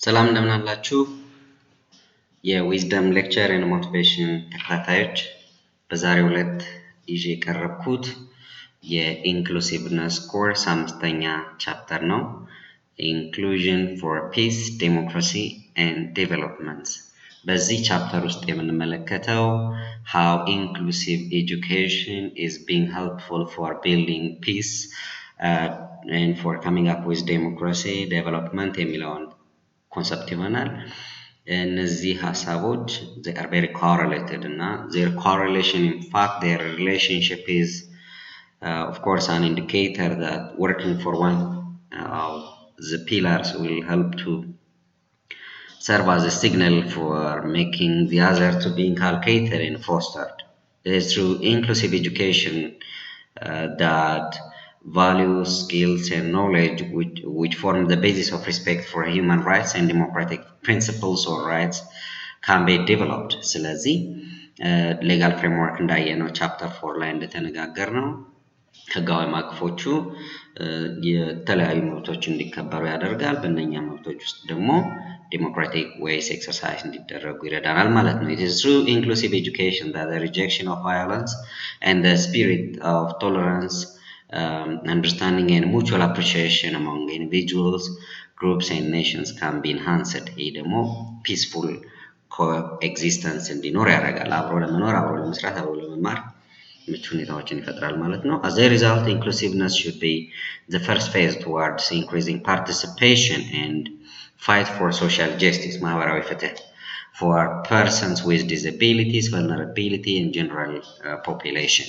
ሰላም እንደምን አላችሁ የዊዝደም ሌክቸር ኤንድ ሞቲቬሽን ተከታታዮች በዛሬው ዕለት ይዤ የቀረብኩት የኢንክሉሲቭነስ ኮርስ 5ኛ ቻፕተር ነው። ኢንክሉዥን ፎር ፒስ ዴሞክራሲ ኤንድ ዴቨሎፕመንት። በዚህ ቻፕተር ውስጥ የምንመለከተው how inclusive education is being helpful for building peace and for coming up with democracy development የሚለውን ኮንሰፕት ይሆናል። እነዚህ ሀሳቦች they are very correlated እና their correlation, in fact their relationship is of course an indicator that working for one of the pillars will help to serve as a signal for making the other to be inculcated and fostered. It is through inclusive education that values, skills, and knowledge which form the basis of respect for human rights and democratic principles or rights can be developed. ስለዚህ ሌጋል ፍሬምወርክ እንዳየነው ቻፕተር 4 ላይ እንደተነጋገርነው ህጋዊ ማዕቀፎቹ የተለያዩ መብቶች እንዲከበሩ ያደርጋል። በእነኛ መብቶች ውስጥ ደግሞ ዴሞክራቲክ ዌይስ ኤክሰርሳይዝ እንዲደረጉ ይረዳናል ማለት ነው። It is through inclusive education that the rejection of violence and the spirit of tolerance, understanding and mutual appreciation among individuals, groups and nations can be enhanced. ይህ ደግሞ peaceful coexistence እንዲኖር ያደርጋል። አብሮ ለመኖር፣ አብሮ ለመስራት፣ አብሮ ለመማር ምቹ ሁኔታዎችን ይፈጥራል ማለት ነው። As a result, inclusiveness should be the first phase towards increasing participation and fight for social justice, ማህበራዊ ፍትህ for persons with disabilities, vulnerability and general population.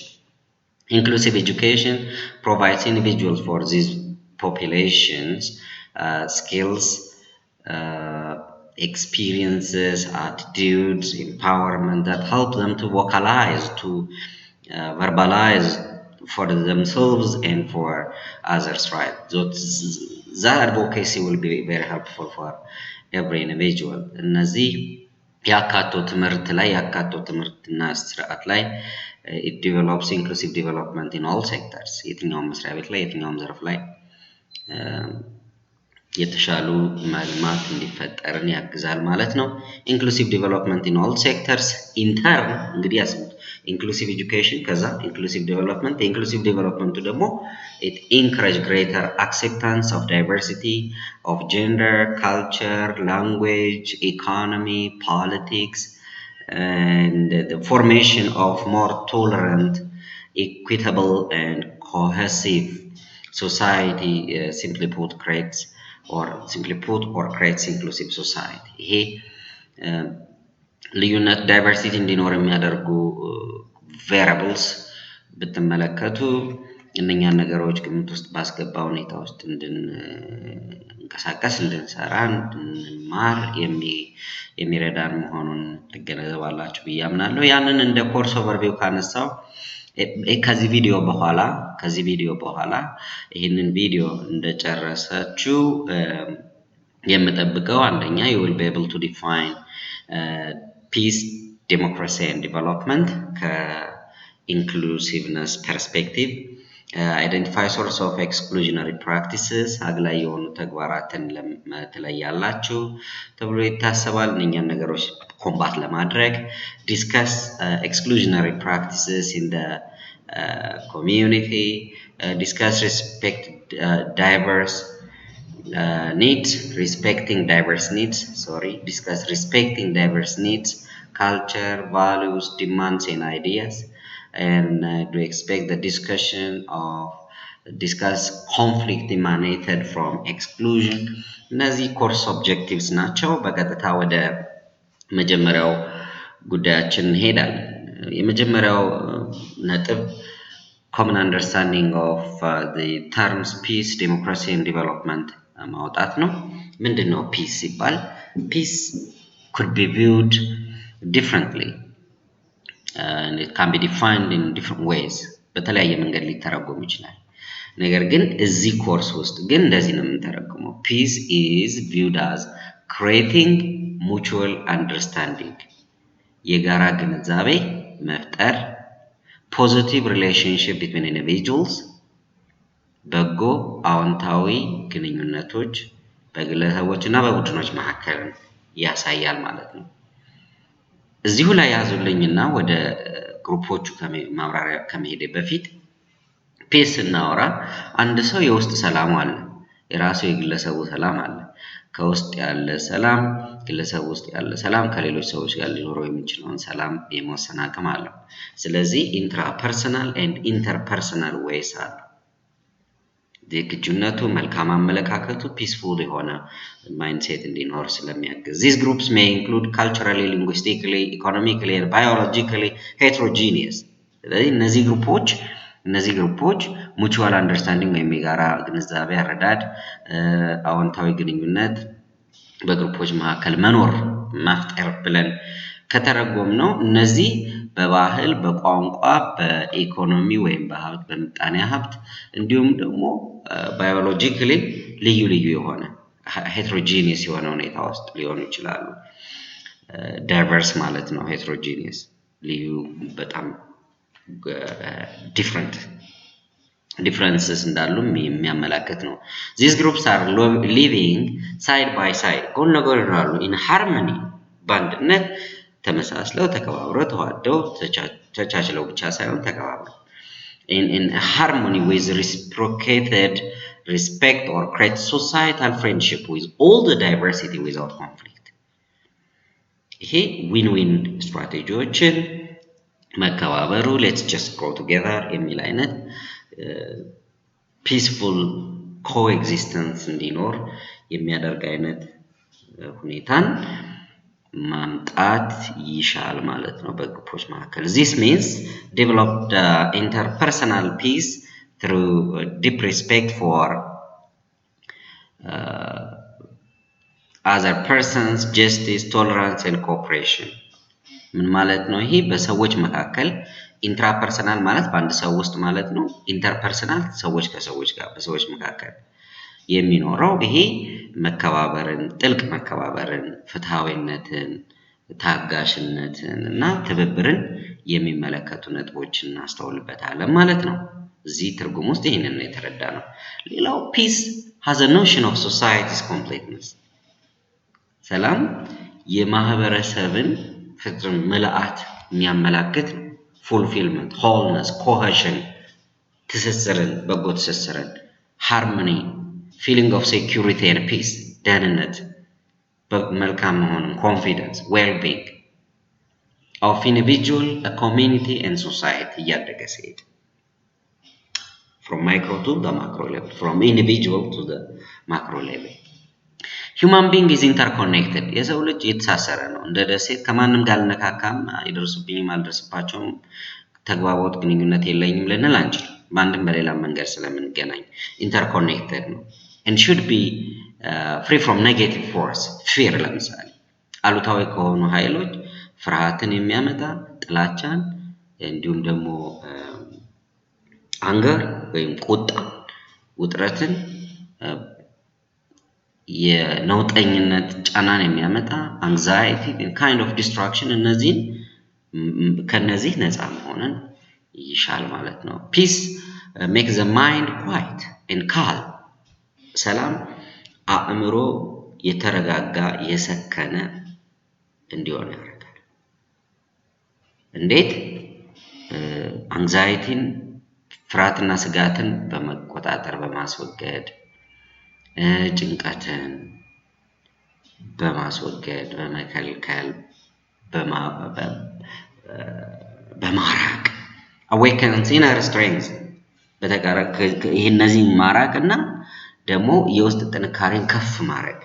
Inclusive education provides individuals for these populations skills, experiences, attitudes, empowerment that help them to vocalize, to verbalize for themselves and for others, right? So that advocacy will be very helpful for every individual. እነዚህ ያካቶ ትምህርት እና ስርዓት ላይ it develops inclusive development in all sectors. የትኛውም መስሪያ ቤት ላይ የትኛውም ዘርፍ ላይ የተሻሉ መልማት እንዲፈጠርን ያግዛል ማለት ነው። inclusive development in all sectors in turn እንግዲህ ያስቡት inclusive education ከዛ inclusive development inclusive development ደግሞ it encourage greater acceptance of diversity of gender, culture, language, economy, politics and the formation of more tolerant, equitable and cohesive society, simply put creates inclusive society. ይሄ ልዩነት ዳይቨርሲቲ እንዲኖር የሚያደርጉ ቬሪያብልስ ብትመለከቱ እነኛን ነገሮች ግምት ውስጥ ባስገባ ሁኔታ ውስጥ እንድንቀሳቀስ፣ እንድንሰራ፣ እንድንማር የሚረዳን መሆኑን ትገነዘባላችሁ ብዬ አምናለሁ። ያንን እንደ ኮርስ ኦቨርቪው ካነሳው ከዚህ ቪዲዮ በኋላ ይህንን ቪዲዮ እንደጨረሳችሁ የምጠብቀው አንደኛ you will be able to define peace, democracy and development ከኢንክሉሲቭነስ ፐርስፔክቲቭ identify source of exclusionary practices አግላይ የሆኑ ተግባራትን ትለያላችሁ ተብሎ ይታሰባል። እነኛን ነገሮች ኮምባት ለማድረግ discuss exclusionary practices in the community, discuss respecting diverse needs, culture, values, demands and ideas, and to expect the discuss conflict emanated from exclusion. እነዚህ ኮርስ ኦብጀክቲቭስ ናቸው። በቀጥታ ወደ መጀመሪያው ጉዳያችን እንሄዳለን። የመጀመሪያው ነጥብ common understanding of the terms peace, democracy and development ማውጣት ነው። ምንድነው ፒስ ሲባል? peace could be viewed differently and it can be defined in different ways. በተለያየ መንገድ ሊተረጎም ይችላል። ነገር ግን እዚህ ኮርስ ውስጥ ግን እንደዚህ ነው የምንተረጉመው። peace is viewed as creating mutual understanding, የጋራ ግንዛቤ መፍጠር, positive relationship between individuals, በጎ አዎንታዊ ግንኙነቶች በግለሰቦችና በቡድኖች መካከል ያሳያል ማለት ነው። እዚሁ ላይ ያዙልኝና ወደ ግሩፖቹ ማብራሪያ ከመሄዴ በፊት ፒስ ስናወራ አንድ ሰው የውስጥ ሰላም አለ፣ የራሱ የግለሰቡ ሰላም አለ። ከውስጥ ያለ ሰላም ግለሰብ ውስጥ ያለ ሰላም ከሌሎች ሰዎች ጋር ሊኖረው የሚችለውን ሰላም የመወሰን አቅም አለው። ስለዚህ ኢንትራፐርሰናል ኤንድ ኢንተርፐርሰናል ዌይስ አሉ። ዝግጁነቱ መልካም አመለካከቱ ፒስፉል የሆነ ማይንድሴት እንዲኖር ስለሚያግዝ these groups may include culturally, linguistically, economically and biologically heterogeneous። ስለዚህ እነዚህ ግሩፖች mutual understanding ወይም የጋራ ግንዛቤ አረዳድ፣ አዎንታዊ ግንኙነት በግሩፖች መካከል መፍጠር ብለን ከተረጎምነው እነዚህ በባህል፣ በቋንቋ፣ በኢኮኖሚ ወይም በሀብት በምጣኔ ሀብት እንዲሁም ደግሞ ባዮሎጂካሊ ልዩ የሆነ ሄትሮጂኒየስ የሆነ ሁኔታ ውስጥ ሊሆኑ ይችላሉ። ዳይቨርስ ማለት ነው ሄትሮጂኒየስ ልዩ በጣም differences እንዳሉ የሚያመላክት ነው። these groups are living side by side ጎን ለጎን ይኖራሉ in harmony በአንድነት ተመሳስለው ተከባብረው ተዋደው ተቻችለው ብቻ ሳይሆን ተከባብረው in harmony with reciprocated respect or create societal friendship with all the diversity without conflict። ይሄ ዊን ስትራቴጂዎችን መከባበሩ let's just go together የሚል አይነት peaceful coexistence እንዲኖር የሚያደርግ አይነት ሁኔታን ማምጣት ይሻል ማለት ነው በግሩፖች መካከል። this means develop the interpersonal peace through deep respect for other persons, justice, tolerance and cooperation። ምን ማለት ነው? ይሄ በሰዎች መካከል ኢንትራፐርሰናል ማለት በአንድ ሰው ውስጥ ማለት ነው። ኢንተርፐርሰናል ሰዎች ከሰዎች ጋር በሰዎች መካከል የሚኖረው ይሄ መከባበርን፣ ጥልቅ መከባበርን፣ ፍትሃዊነትን፣ ታጋሽነትን እና ትብብርን የሚመለከቱ ነጥቦችን እናስተውልበታለን ማለት ነው። እዚህ ትርጉም ውስጥ ይሄንን ነው የተረዳነው። ሌላው peace has a notion of society's completeness። ሰላም የማህበረሰብን ፍጹም ምልአት የሚያመላክት fulfillment, wholeness, cohesion ትስስርን፣ በጎ ትስስርን፣ harmony, feeling of security and peace ደህንነት፣ መልካም መሆንን፣ confidence, well-being of individual, a community and society እያደገ ሲሄድ from micro to the macro level, from individual to the macro level። human being is interconnected። የሰው ልጅ የተሳሰረ ነው። እንደ ደሴት ከማንም ጋር ልነካካም አይደርስብኝም አልደርስባቸውም ተግባቦት ግንኙነት የለኝም ልንል አንችልም። በአንድም በሌላ መንገድ ስለምንገናኝ interconnected ነው and should be free from negative force fear። ለምሳሌ አሉታዊ ከሆኑ ኃይሎች ፍርሃትን የሚያመጣ ጥላቻን እንዲሁም ደግሞ አንገር ወይም ቁጣ ውጥረትን የነውጠኝነት ጫናን የሚያመጣ anxiety and kind of distraction እነዚህን ከነዚህ ነፃ መሆንን ይሻል ማለት ነው። peace makes the mind quiet and calm። ሰላም አእምሮ የተረጋጋ የሰከነ እንዲሆን ያደርጋል። እንዴት? አንግዛይቲን ፍርሃትና ስጋትን በመቆጣጠር በማስወገድ ጭንቀትን በማስወገድ በመከልከል በማራቅ awakens inner strength እነዚህን ማራቅና ደግሞ የውስጥ ጥንካሬን ከፍ ማድረግ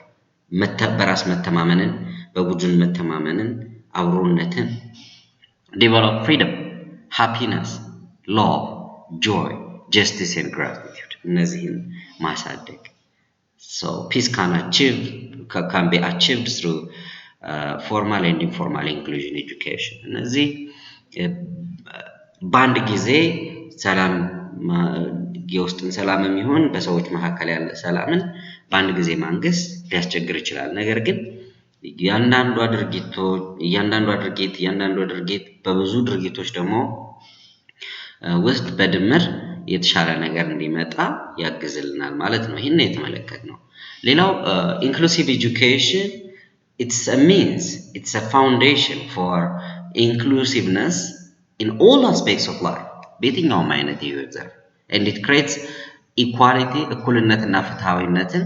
በራስ መተማመንን በቡድን መተማመንን አብሮነትን develop freedom, happiness, love, joy, justice and gratitude እነዚህን ማሳደግ so peace can be achieved through formal and informal inclusion education። እነዚህ በአንድ ጊዜ ሰላም የውስጥን ሰላም የሚሆን በሰዎች መካከል ያለ ሰላምን በአንድ ጊዜ ማንገስ ሊያስቸግር ይችላል። ነገር ግን እያንዳንዱ ድርጊት በብዙ ድርጊቶች ደግሞ ውስጥ በድምር የተሻለ ነገር እንዲመጣ ያግዝልናል ማለት ነው። ይሄን የተመለከትነው። ሌላው ኢንክሉሲቭ ኤጁኬሽን it's a means, it's a foundation for inclusiveness in all aspects of life. በየትኛውም አይነት የህይወት ዘርፍ and it creates equality እኩልነትና ፍትሃዊነትን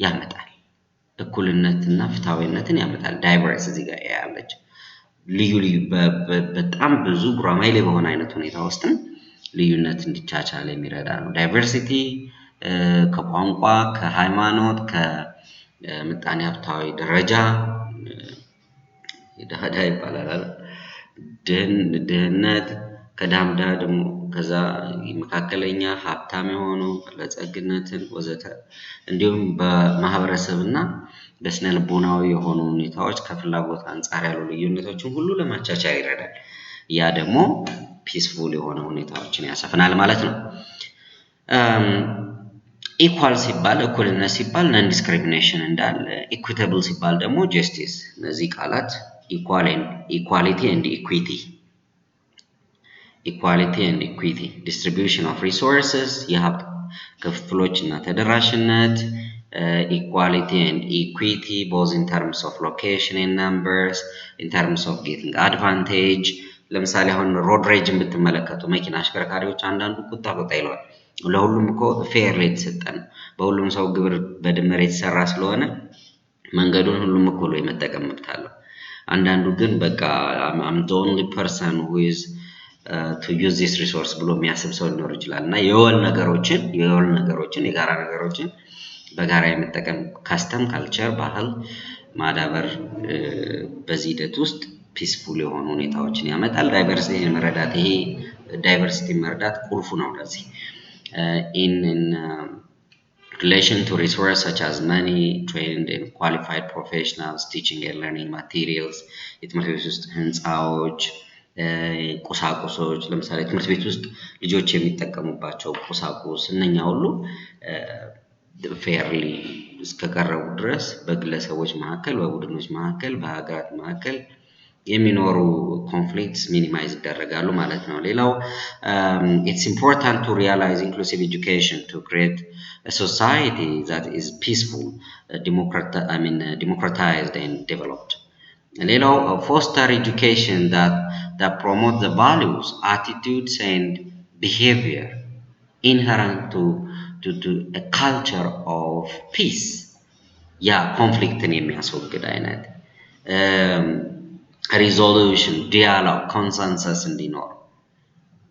ያመጣል። እኩልነትና ፍትሃዊነትን ያመጣል። ዳይቨርስ እዚህ ጋር ያለች ልዩ በጣም ብዙ ጉራማይሌ በሆነ አይነት ሁኔታ ውስጥም ልዩነት እንዲቻቻል የሚረዳ ነው። ዳይቨርሲቲ ከቋንቋ፣ ከሃይማኖት፣ ከምጣኔ ሀብታዊ ደረጃ ደሃ ይባላል። ድህነት ከዳምዳ ደግሞ ከዛ መካከለኛ ሀብታም የሆኑ ለጸግነትን ወዘተ እንዲሁም በማህበረሰብና በስነ ልቦናዊ የሆኑ ሁኔታዎች ከፍላጎት አንጻር ያሉ ልዩነቶችን ሁሉ ለማቻቻል ይረዳል። ያ ደግሞ ፒስፉል የሆነ ሁኔታዎችን ያሰፍናል ማለት ነው። ኢኳል ሲባል እኩልነት ሲባል ነን ዲስክሪሚኔሽን እንዳለ፣ ኢኩዊታብል ሲባል ደግሞ ጀስቲስ። እነዚህ ቃላት ኢኳሊቲ ኤንድ ኢኩዊቲ፣ ኢኳሊቲ ኤንድ ኢኩዊቲ፣ ዲስትሪቢዩሽን ኦፍ ሪሶርስስ የሀብት ክፍፍሎች እና ተደራሽነት፣ ኢኳሊቲ ኤንድ ኢኩዊቲ ቦዝ ኢን ተርምስ ኦፍ ሎኬሽን ኤንድ ነምበርስ ኢን ተርምስ ኦፍ ጌቲንግ አድቫንቴጅ። ለምሳሌ አሁን ሮድ ሬጅን ብትመለከቱ መኪና አሽከርካሪዎች አንዳንዱ ቁጣ ይለዋል። ለሁሉም እኮ ፌር የተሰጠ ነው። በሁሉም ሰው ግብር በድምር የተሰራ ስለሆነ መንገዱን ሁሉም እኩል የመጠቀም መብት አለው። አንዳንዱ ግን በቃ I'm the only person who is to use this resource ብሎ የሚያስብ ሰው ሊኖር ይችላል። እና የወል ነገሮችን የጋራ ነገሮችን በጋራ የመጠቀም ካስተም ካልቸር ባህል ማዳበር በዚህ ሂደት ውስጥ ፒስፉል የሆኑ ሁኔታዎችን ያመጣል። ዳይቨርሲቲ መረዳት ቁልፉ ነው ለዚህ in relation to resources such as money, trained and qualified professionals, teaching and learning materials, የትምህርት ቤት ውስጥ ህንፃዎች፣ ቁሳቁሶች፣ ለምሳሌ ትምህርት ቤት ውስጥ ልጆች የሚጠቀሙባቸው ቁሳቁስ እነኛ ሁሉ ፌርሊ እስከቀረቡ ድረስ በግለሰቦች መካከል፣ በቡድኖች መካከል፣ በሀገራት መካከል የሚኖሩ ኮንፍሊክትስ ሚኒማይዝ ይደረጋሉ ማለት ነው። ሌላው it's important to realize inclusive education to create a society that is peaceful, democratized and developed. ሌላው foster education that promote the values, attitudes and behavior inherent to a culture of peace. ያ ኮንፍሊክትን የሚያስወግድ አይነት resolution, dialogue, consensus እንዲኖር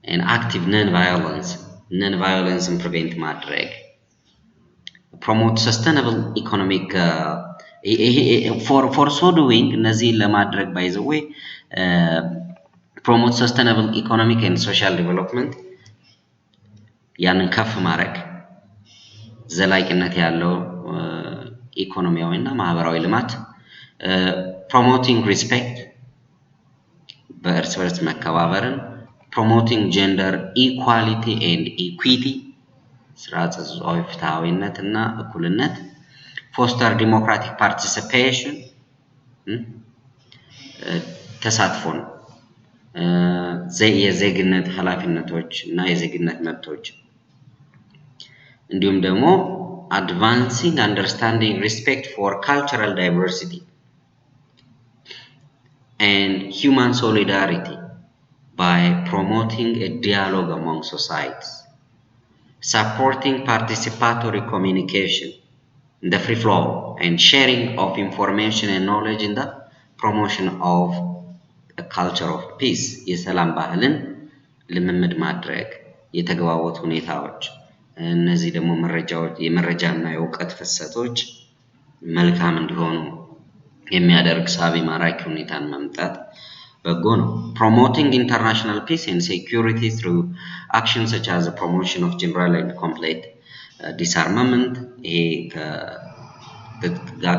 and active non-violence prevent ማድረግ promote sustainable economic for so doing እነዚህ ለማድረግ by the way promote sustainable economic and social development ያንን ከፍ ማድረግ ዘላቂነት ያለው ኢኮኖሚያዊና ማህበራዊ ልማት promoting respect በእርስ በርስ መከባበርን promoting gender equality and equity ስርዓተ ጾታዊ ፍትሃዊነትና እኩልነት foster democratic participation ተሳትፎን የዜግነት ኃላፊነቶች እና የዜግነት መብቶች እንዲሁም ደግሞ advancing understanding respect for cultural diversity and human solidarity by promoting a dialogue among societies, supporting participatory communication in the free flow and sharing of information and knowledge in the promotion of a culture of peace. የሰላም ባህልን ልምምድ ማድረግ የተግባቦት ሁኔታዎች እነዚህ ደግሞ የመረጃና የእውቀት ፍሰቶች መልካም እንዲሆኑ የሚያደርግ ሳቢ ማራኪ ሁኔታን ማምጣት በጎ ነው። promoting international peace and security through actions such as the promotion of general and complete disarmament ይሄ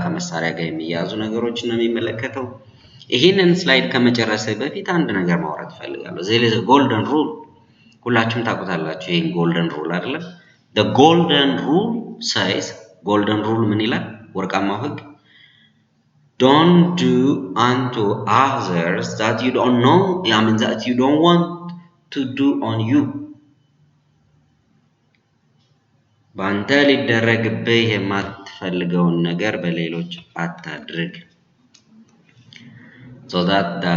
ከመሳሪያ ጋር የሚያዙ ነገሮችን ነው የሚመለከተው። ይሄንን ስላይድ ከመጨረሴ በፊት አንድ ነገር ማውራት ፈልጋለሁ። there is a golden rule ሁላችሁም ታውቁታላችሁ ይሄን golden rule አይደለ? the golden rule says golden rule ምን ይላል? ወርቃማው ህግ don't do unto others that you don't know, that you don't want to do on you. በአንተ ሊደረግብህ የማትፈልገውን ነገር በሌሎች አታድርግ so that the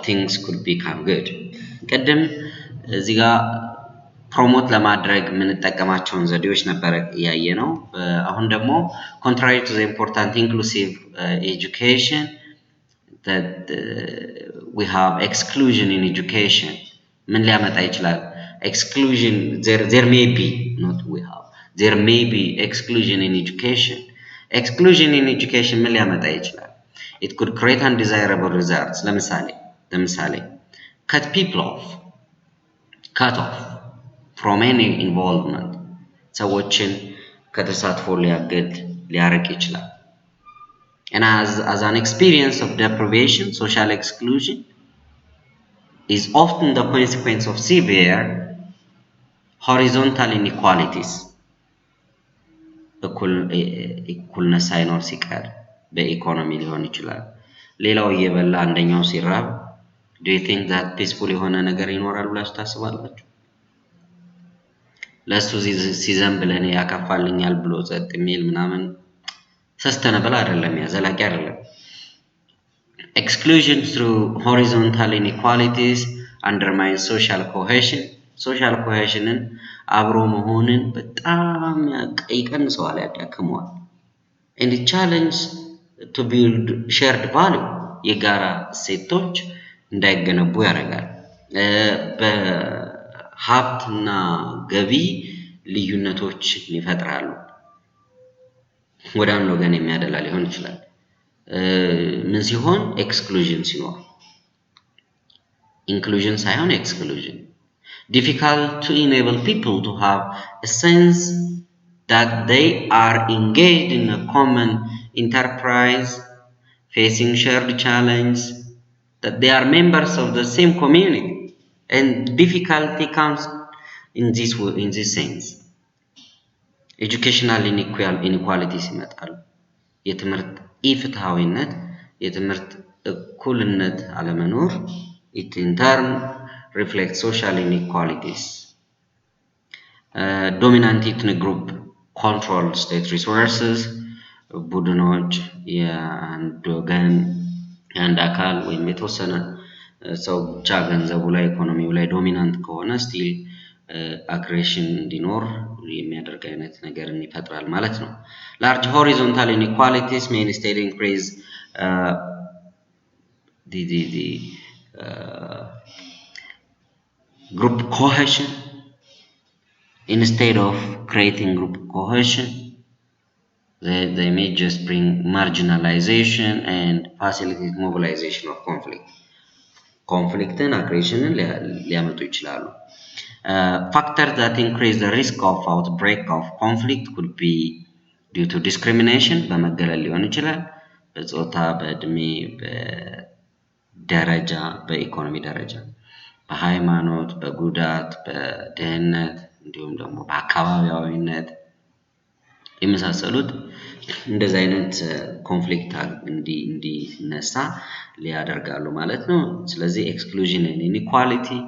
things could become good ቀደም እዚህ ጋር ፕሮሞት ለማድረግ የምንጠቀማቸውን ዘዴዎች ነበር ያየነው አሁን ደግሞ contrary to the important inclusive education that we have exclusion in education ምን ሊያመጣ ይችላል exclusion there may be not we have there may be exclusion in education ምን ሊያመጣ ይችላል it could create undesirable results ለምሳሌ cut off from any involvement ሰዎችን ከተሳትፎ ሊያርቅ ይችላል and as an experience of deprivation social exclusion is often the consequence of severe horizontal inequalities እኩልነት ሳይኖር ሲቀር በኢኮኖሚ ሊሆን ይችላል ሌላው እየበላ አንደኛው ሲራብ do you think that peaceful የሆነ ነገር ይኖራል ብላችሁ ታስባላችሁ ለሱ ሲዘንብ ለኔ ያከፋልኛል ብሎ ጸጥ የሚል ምናምን sustainable አይደለም ያዘላቂ አይደለም exclusion through horizontal inequalities undermines social cohesionን አብሮ መሆንን በጣም ይቀንሰዋል ያዳክመዋል and it challenge to build shared value የጋራ እሴቶች እንዳይገነቡ ያደርጋል በሀብትና ገቢ ልዩነቶች ይፈጥራሉ ወደ አንዱ ወገን የሚያደላ ሊሆን ይችላል ምን ሲሆን exclusion ሲኖር inclusion ሳይሆን exclusion difficult to enable people to have a sense that they are engaged in a common enterprise facing shared challenge that they are members of the same community and difficulty comes in this sense educational inequalities ይመጣሉ የትምህርት ኢፍትሃዊነት የትምህርት እኩልነት አለመኖር it in turn reflects social inequalities dominant ethnic group control state resources ቡድኖች የአንድ ወገን የአንድ አካል ወይም የተወሰነ ሰው ብቻ ገንዘቡ ላይ ኢኮኖሚው ላይ ዶሚናንት ከሆነ ስቲል አግሬሽን እንዲኖር የሚያደርግ አይነት ነገርን ይፈጥራል ማለት ነው large horizontal inequalities may instead increase the group cohesion instead of creating group cohesion they may just bring marginalization and facilitate mobilization of conflict and aggression ሊያመጡ ይችላሉ factors that increase the risk of outbreak of conflict could be due to discrimination በመገለል ሊሆን ይችላል በጾታ በእድሜ በደረጃ በኢኮኖሚ ደረጃ በሃይማኖት በጉዳት በደህንነት እንዲሁም ደግሞ በአካባቢያዊነት የመሳሰሉት እንደዚህ አይነት ኮንፍሊክት እንዲነሳ ሊያደርጋሉ ማለት ነው ስለዚህ exclusion and inequality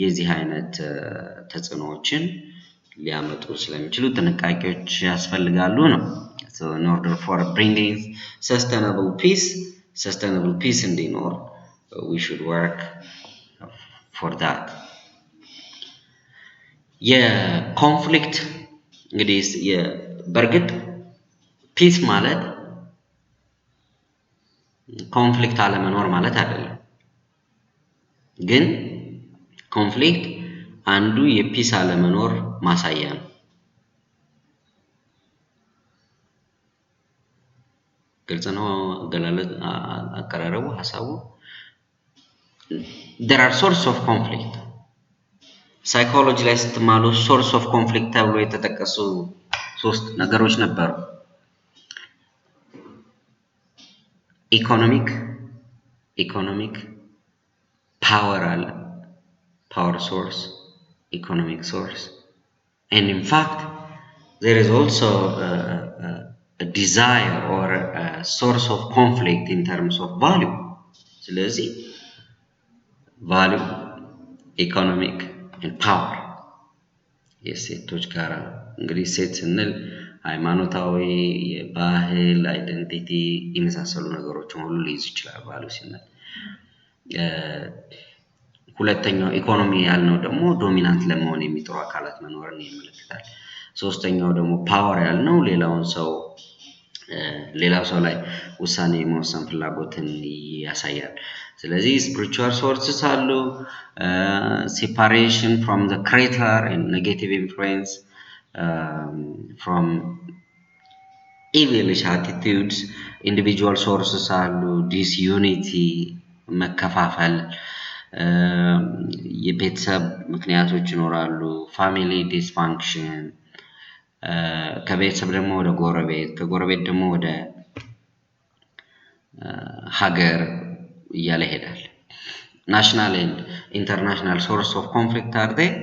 የዚህ አይነት ተጽዕኖዎችን ሊያመጡ ስለሚችሉ ጥንቃቄዎች ያስፈልጋሉ ነው so in order for bringing sustainable peace እንዲኖር we should work for that የኮንፍሊክት እንግዲህ በርግጥ ፒስ ማለት ኮንፍሊክት አለመኖር ማለት አይደለም ግን ኮንፍሊክት አንዱ የፒስ አለመኖር ማሳያ ነው ግልጽ ነው ገላለጥ አቀራረቡ ሐሳቡ there are sources of conflict psychology ላይ ስትማሉ source of conflict ተብሎ የተጠቀሱ ሶስት ነገሮች ነበሩ economic power source economic source and in fact there is also a desire or a source of conflict in terms of value ስለዚህ value economic and power የሴቶች ጋራ እንግዲህ ሴት ስንል ሃይማኖታዊ የባህል አይደንቲቲ የመሳሰሉ ነገሮችን ሁሉ ሊይዝ ይችላል ባሉ ሲናል ሁለተኛው ኢኮኖሚ ያልነው ደግሞ ዶሚናንት ለመሆን የሚጥሩ አካላት መኖርን ያመለክታል ሶስተኛው ደግሞ ፓወር ያልነው ሌላው ሰው ላይ ውሳኔ የመወሰን ፍላጎትን ያሳያል ስለዚህ spiritual sources አሉ separation from the creator and negative influence from evilish attitudes individual sources አሉ disunity መከፋፈል የቤተሰብ ምክንያቶች ይኖራሉ family dysfunction ከቤተሰብ ደግሞ ወደ ጎረቤት ከጎረቤት ደግሞ ወደ ሀገር እያለ ይሄዳል national and international source of conflict are there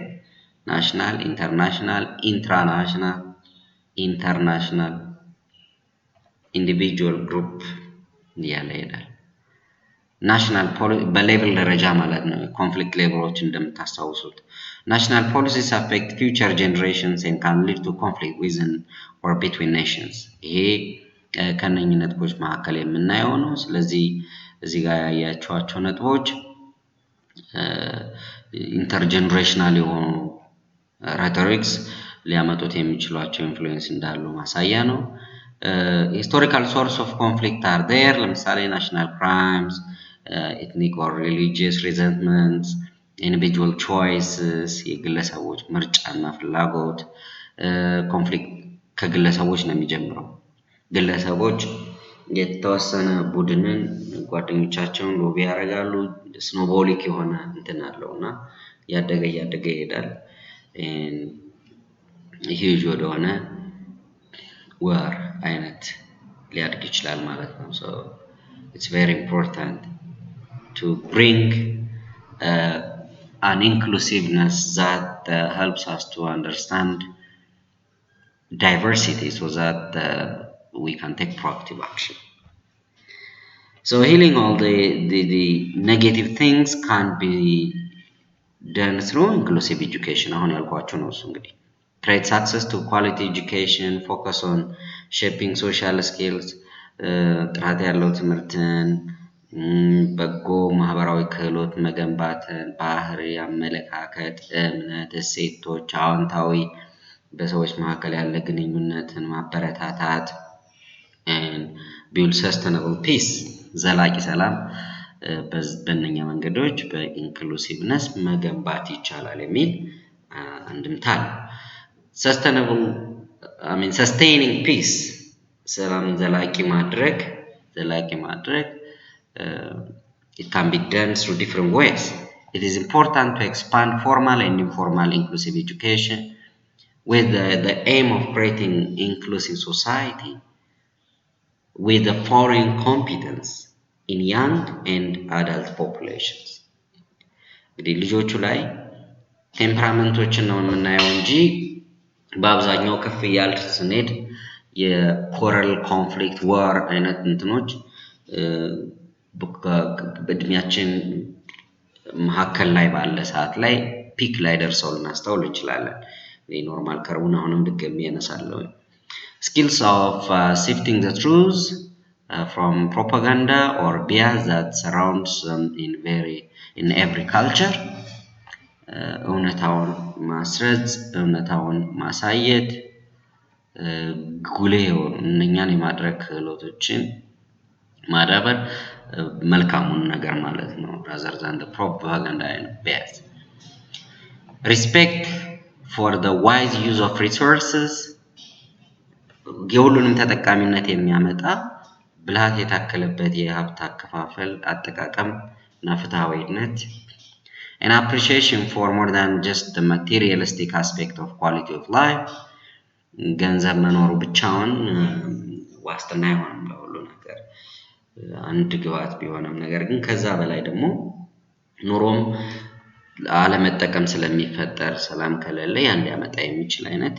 national international international individual group እያለ ይሄዳል ናሽናል በሌቭል ደረጃ ማለት ነው ኮንፍሊክት ሌቭሎች እንደምታስታውሱት national policies affect future generations and can lead to conflict within or between nations ይሄ ከነኚህ ነጥቦች መካከል የምናየው ነው ስለዚህ እዚህ ጋር ያያችኋቸው ነጥቦች ኢንተርጀነሬሽናል የሆኑ rhetorics ሊያመጡት የሚችሏቸው ኢንፍሉዌንስ እንዳሉ ማሳያ ነው historical source of conflict are there ለምሳሌ national crimes ethnic or religious resentments individual choices የግለሰቦች ምርጫና ፍላጎት ኮንፍሊክት ከግለሰቦች ነው የሚጀምረው ግለሰቦች የተወሰነ ቡድንን ጓደኞቻቸውን ሎቢ ያደርጋሉ ስኖቦሊክ የሆነ እንትን አለውና ያደገ ይሄዳል ሂጅ ወደሆነ war አይነት ሊያድግ ይችላል ማለት ነው so it's very important to bring an inclusiveness that helps us to understand diversity so that we can take proactive action so healing all the negative things can be done through inclusive education አሁን ያልኳችሁ ነው እሱ እንግዲህ creates access to quality education focus on shaping social skills ጥራት ያለው ትምህርትን በጎ ማህበራዊ ክህሎት መገንባትን ባህሪ አመለካከት እምነት እሴቶች አዎንታዊ በሰዎች መካከል ያለ ግንኙነትን ማበረታታት and build sustainable peace ዘላቂ ሰላም በእነኛ መንገዶች በኢንክሉሲቭነስ መገንባት ይቻላል የሚል አንድምታ sustaining peace ሰላም ዘላቂ ማድረግ it can be done through different ways it is important to expand formal and informal inclusive education with the aim of creating inclusive society with the following competence in young and adult populations እንግዲህ ልጆቹ ላይ ቴምፐራመንቶችን ነው የምናየው እንጂ በአብዛኛው ከፍ ያለ ስንሄድ የኮረል ኮንፍሊክት ዋር አይነት እንትኖች በእድሜያችን መካከል ላይ ባለ ሰዓት ላይ ፒክ ላይ ደርሰው ልናስተውል እንችላለን ኖርማል ከርቡን አሁንም ድገም ያነሳለው skills of sifting the truth from propaganda or bias that surrounds them in every culture እውነታውን ማስረጽ እውነታውን ማሳየት ጉሌው እነኛን የማድረግ ክህሎቶችን ማዳበር መልካሙን ነገር ማለት ነው rather than the propaganda and bias respect for the wise use of resources የሁሉንም ተጠቃሚነት የሚያመጣ ብልሃት የታከለበት የሀብት አከፋፈል አጠቃቀም እና ፍትሃዊነት an appreciation for more than just the materialistic aspect of quality of life ገንዘብ መኖሩ ብቻውን ዋስትና አይሆንም ለሁሉ ነገር አንድ ግባት ቢሆንም ነገር ግን ከዛ በላይ ደግሞ ኑሮም አለመጠቀም ስለሚፈጠር ሰላም ከሌለ ያን ሊያመጣ የሚችል አይነት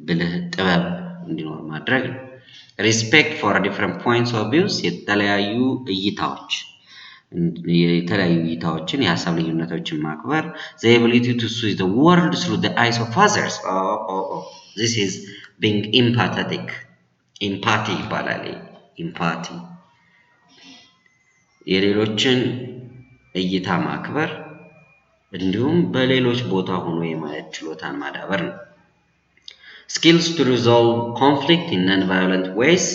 ብልህ ጥበብ እንዲኖር ማድረግ respect for different points of views የተለያዩ እይታዎች የተለያዩ እይታዎችን የሀሳብ ልዩነቶችን ማክበር the ability to see the world through the eyes of others this is being empathetic empathy ይባላል empathy የሌሎችን እይታ ማክበር እንዲሁም በሌሎች ቦታ ሆኖ የማየት ችሎታን ማዳበር ነው skills to resolve conflict in non-violent ways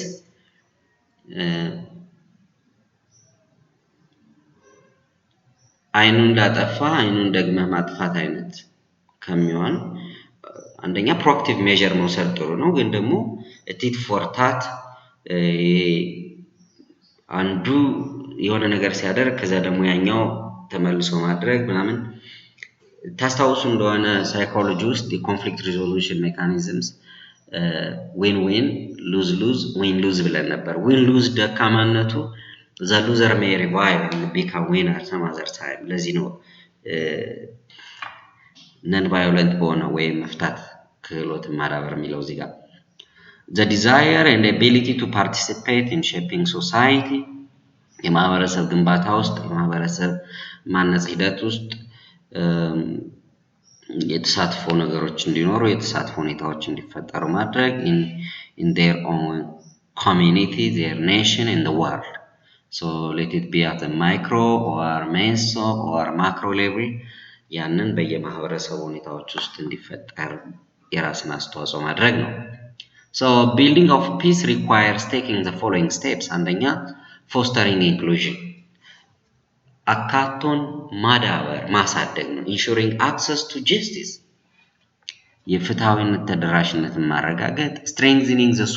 አይኑን ላጠፋ አይኑን ደግመህ ማጥፋት አይነት ከሚሆን አንደኛ ፕሮአክቲቭ ሜዠር መውሰድ ጥሩ ነው ግን ደግሞ ቲት ፎር ታት አንዱ የሆነ ነገር ሲያደርግ ከዛ ደግሞ ያኛው ተመልሶ ማድረግ ምናምን ታስታውሱ እንደሆነ ሳይኮሎጂ ውስጥ የኮንፍሊክት ሪዞሉሽን ሜካኒዝምስ ዊን ዊን ሉዝ ሉዝ ዊን ሉዝ ብለን ነበር ዊን ሉዝ ደካማነቱ the loser may revive and become winner some other time ለዚህ ነው non violent በሆነ ወይ መፍታት ክህሎት ማዳበር የሚለው እዚህ ጋር the desire and ability to participate in shaping society የማህበረሰብ ግንባታ ውስጥ የማህበረሰብ ማነጽ ሂደት ውስጥ የተሳትፎ ነገሮች እንዲኖሩ የተሳትፎ ሁኔታዎች እንዲፈጠሩ ማድረግ in their own community their nation and the world so let it be at a micro or meso or macro level ያንን በየማህበረሰቡ ሁኔታዎች ውስጥ እንዲፈጠር የራስን አስተዋጽኦ ማድረግ ነው so building of peace requires taking the following steps አንደኛ fostering inclusion አካቶን ማዳበር ማሳደግ ነው ensuring access to justice የፍትሃዊነት ተደራሽነትን ማረጋገጥ strengthening the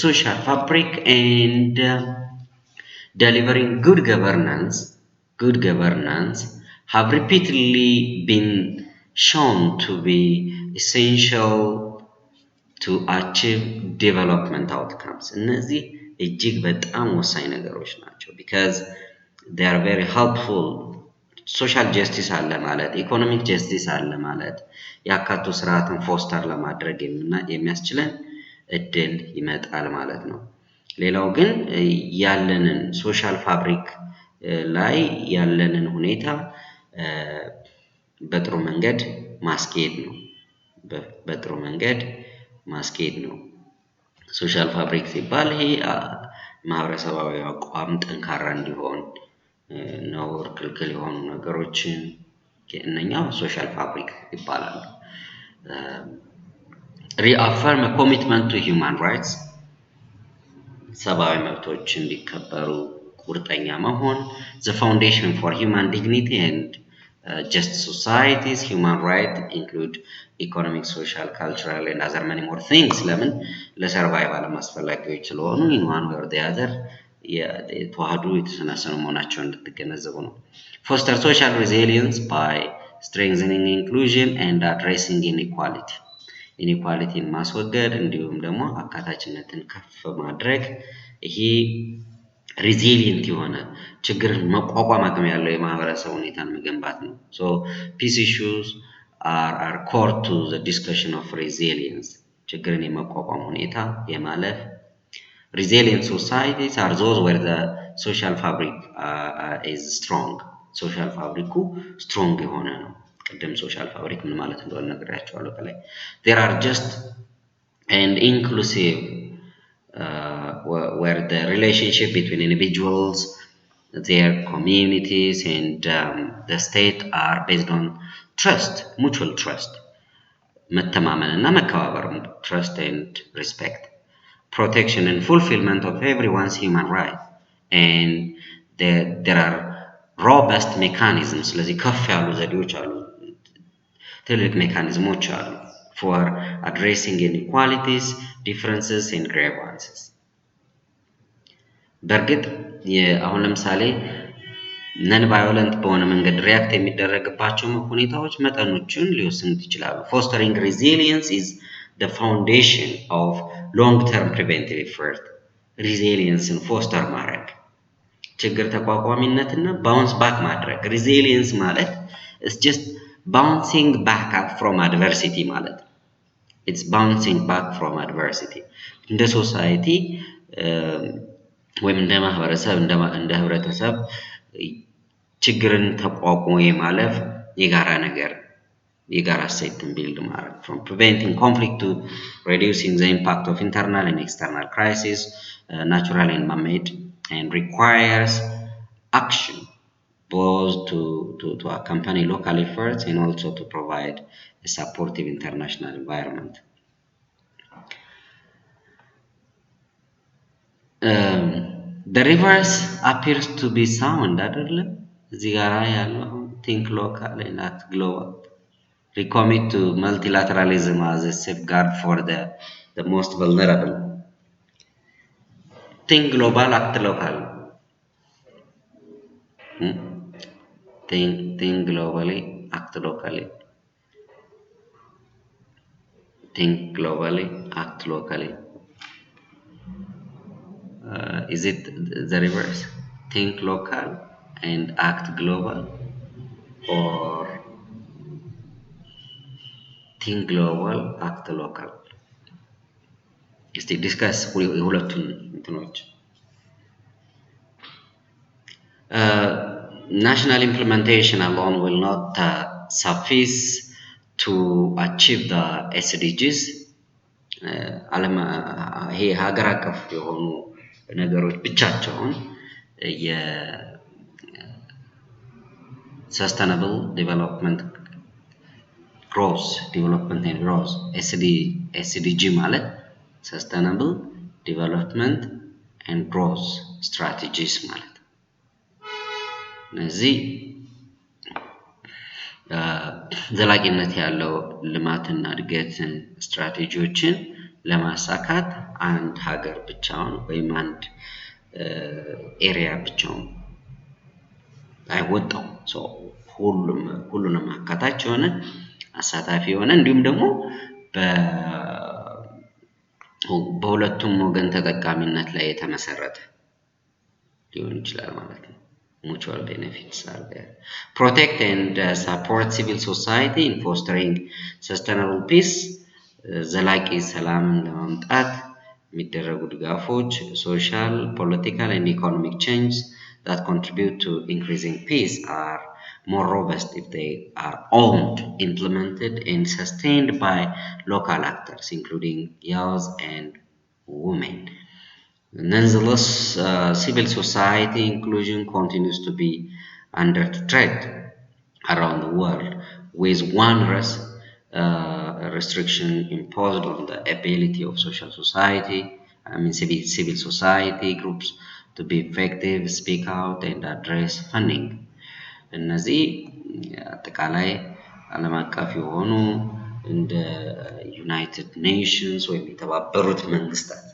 social fabric and delivering good governance have repeatedly been shown to be essential to achieve development outcomes እነዚህ እጅግ በጣም ወሳኝ ነገሮች ናቸው because they are very helpful social justice አለ ማለት economic justice አለ ማለት ያካቱ ስርዓትን ፎስተር ለማድረግ የሚያስችለን እድል ይመጣል ማለት ነው ሌላው ግን ያለንን ሶሻል ፋብሪክ ላይ ያለንን ሁኔታ በጥሩ መንገድ ማስኬድ ነው ሶሻል ፋብሪክ ሲባል ይሄ ማህበረሰባዊ አቋም ጠንካራ እንዲሆን ነውር ክልክል የሆኑ ነገሮችን እነኛው ሶሻል ፋብሪክ ይባላሉ reaffirm a commitment to human rights ሰብአዊ መብቶች እንዲከበሩ ቁርጠኛ መሆን the foundation for human dignity and just societies human rights include economic social cultural and other many more things ለምን ለሰርቫይቫል ማስፈላጊዎች ስለሆኑ in one way or the other የተዋህዱ የተሰናሰኑ መሆናቸውን እንድትገነዘቡ ነው foster social resilience by strengthening inclusion and addressing inequality ማስወገድ እንዲሁም ደግሞ አካታችነትን ከፍ ማድረግ ይሄ resilient የሆነ ችግርን መቋቋም አቅም ያለው የማህበረሰብ ሁኔታን መገንባት ነው so peace issues are core to the discussion of resilience ችግርን የመቋቋም ሁኔታ የማለፍ resilient societies are those where the social fabric is strong social fabric strong የሆነ ነው ቅድም social fabric ምን ማለት እንደሆነ ነግሬያችኋለሁ ከላይ there are just and inclusive where the relationship between individuals their communities and the state are based on mutual trust መተማመንና መከባበር trust and respect protection and fulfillment of everyone's human rights and there are robust mechanisms ስለዚህ ከፍ ያሉ ዘዴዎች አሉ ትልቅ ሜካኒዝሞች አሉ for addressing inequalities differences and grievances በርግጥ አሁን ለምሳሌ ነን ቫዮለንት በሆነ መንገድ ሪያክት የሚደረግባቸው ሁኔታዎች መጠኖችን ሊወስኑት ይችላሉ fostering resilience is the foundation of long-term preventive effort resilience foster ማድረግ ችግር ተቋቋሚነትና bounce back ማድረግ resilience ማለት is just bouncing back up from adversity ማለት it's bouncing back from adversity እንደ ሶሳይቲ ወይም እንደ ማህበረሰብ እንደ ህብረተሰብ ችግርን ተቋቁሞ የማለፍ የጋራ ነገር የጋራ እሴትን ቢልድ ማድረግ from preventing conflict to reducing the impact of internal and external crises, natural and man-made, and requires action both to accompany local efforts and also to provide a supportive international environment. The reverse appears to be sound አይደለም እዚህ ጋር ያለው think local and act global, recommit to multilateralism as a safeguard for the most vulnerable. Think global, act local. Think globally, act locally. Think globally, act locally. Is it the reverse? Think local and act global, or think global, act local? እስቲ ዲስከስ ሁለቱን እንትኖች national implementation alone will not suffice to achieve the SDGs. ይሄ ሀገር አቀፍ የሆኑ ነገሮች ብቻቸውን የsustainable development growth SDG ማለት sustainable development and growth strategies ማለት እነዚህ ዘላቂነት ያለው ልማትና እድገት ስትራቴጂዎችን ለማሳካት አንድ ሀገር ብቻውን ወይም አንድ ኤሪያ ብቻውን አይወጣው ሁሉንም አካታች የሆነ አሳታፊ የሆነ እንዲሁም ደግሞ በሁለቱም ወገን ተጠቃሚነት ላይ የተመሰረተ ሊሆን ይችላል ማለት ነው። Mutual benefits are there. Protect and support civil society in fostering sustainable peace. ዘላቂ ሰላምን ለማምጣት የሚደረጉ ድጋፎች social, political and economic change that contribute to increasing peace are more robust if they are owned, implemented and sustained by local actors including youth and women. Nonetheless, civil society inclusion continues to be under threat around the world, with one restriction imposed on the ability of civil society groups to be effective, speak out, and address funding. እነዚህ አጠቃላይ ዓለም አቀፍ የሆኑ እንደ ዩናይትድ ኔሽንስ ወይም የተባበሩት መንግስታት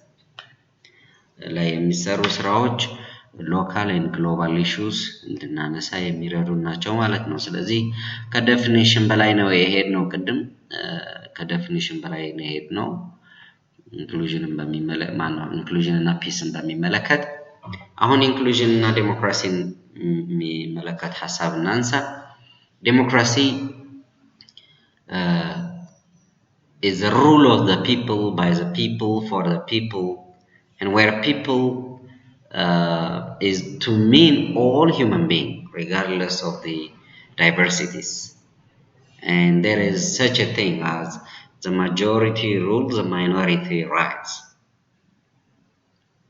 ላይ የሚሰሩ ስራዎች ሎካል ኤንድ ግሎባል ኢሹስ እንድናነሳ የሚረዱ ናቸው ማለት ነው። ስለዚህ ከዴፊኒሽን በላይ ነው የሄድነው ቅድም ከዴፊኒሽን በላይ ነው የሄድነው ኢንክሉዥንን ኢንክሉዥን እና ፒስን በሚመለከት አሁን ኢንክሉዥን እና ዴሞክራሲን የሚመለከት ሐሳብ እናንሳ። ዴሞክራሲ is the rule of the people by the people for the people, and where people is to mean all human beings regardless of the diversities, and there is such a thing as the majority rules the minority rights.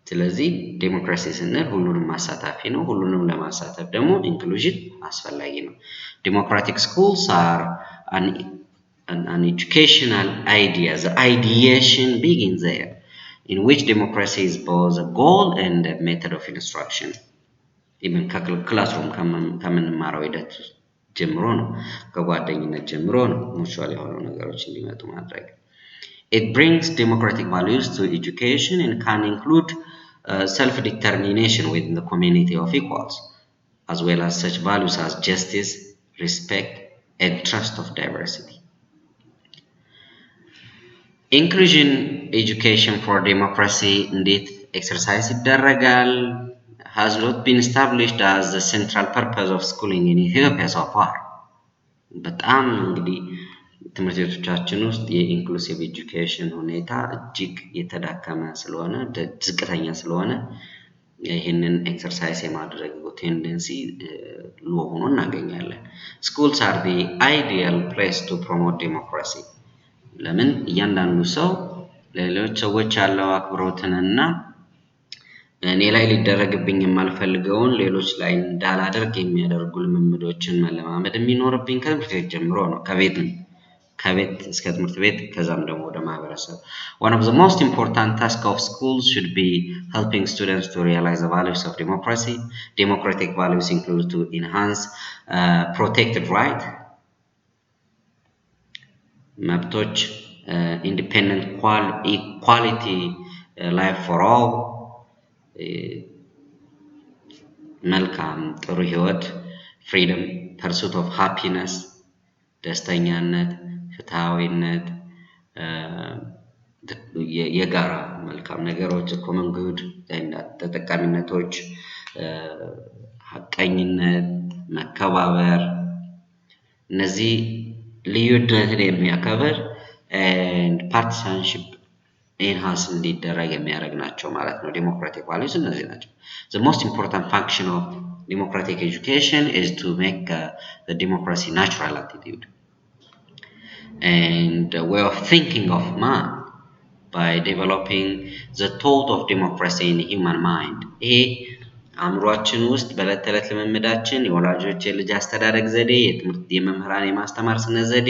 ስለዚህ ዴሞክራሲ ስንል ሁሉንም ማሳተፍ ነው። ሁሉንም ለማሳተፍ ደግሞ ኢንክሉዥን አስፈላጊ ነው። Democratic schools are an educational idea. The ideation begins there, in which democracy is both a goal and a method of instruction. Even classroom ከምንማረው ሂደት ጀምሮ ነው፣ ከጓደኝነት ጀምሮ ነው ሙቹዋል የሆኑ ነገሮች እንዲመጡ ማድረግ። It brings democratic values to education and can include self-determination within the community of equals, as well as such values as justice, respect, and trust of diversity. Inclusion education for democracy እንዴት exercise ይደረጋል? Has not been established as the central purpose of schooling in Ethiopia so far. በጣም እንግዲህ ትምህርት ቤቶቻችን ውስጥ የኢንክሉሲቭ ኤጁኬሽን ሁኔታ እጅግ የተዳከመ ስለሆነ ዝቅተኛ ስለሆነ ይህንን ኤክሰርሳይዝ የማድረግ ቴንደንሲ ሎ ሆኖ እናገኛለን። Schools are the ideal place to promote democracy. ለምን እያንዳንዱ ሰው ለሌሎች ሰዎች ያለው አክብሮትንና እኔ ላይ ሊደረግብኝ የማልፈልገውን ሌሎች ላይ እንዳላደርግ የሚያደርጉ ልምምዶችን መለማመድ የሚኖርብኝ ከትምህርት ቤት ጀምሮ ነው። ከቤት እስከ ትምህርት ቤት ከዛም ደግሞ ወደ ማህበረሰብ። One of the most important tasks of schools should be helping students to realize the values of democracy. Democratic values include to enhance protected right, መብቶች, independent equality, life for all, መልካም ጥሩ ህይወት, freedom, pursuit of happiness, ደስተኛነት, ፍትሃዊነት, የጋራ መልካም ነገሮች, common good, ተጠቃሚነቶች, ሐቀኝነት, መከባበር, እነዚህ ልዩነትን የሚያከብር and partisanship enhance እንዲደረግ የሚያደርግ ናቸው ማለት ነው። ዴሞክራቲክ ቫልዩስ እነዚህ ናቸው። The most important function of democratic education is to make the democracy natural attitude and a way of thinking of man by developing the thought of democracy in human mind. ይሄ አእምሯችን ውስጥ በዕለት ተዕለት ልምምዳችን የወላጆች የልጅ አስተዳደግ ዘዴ፣ የመምህራን የማስተማር ስነ ዘዴ፣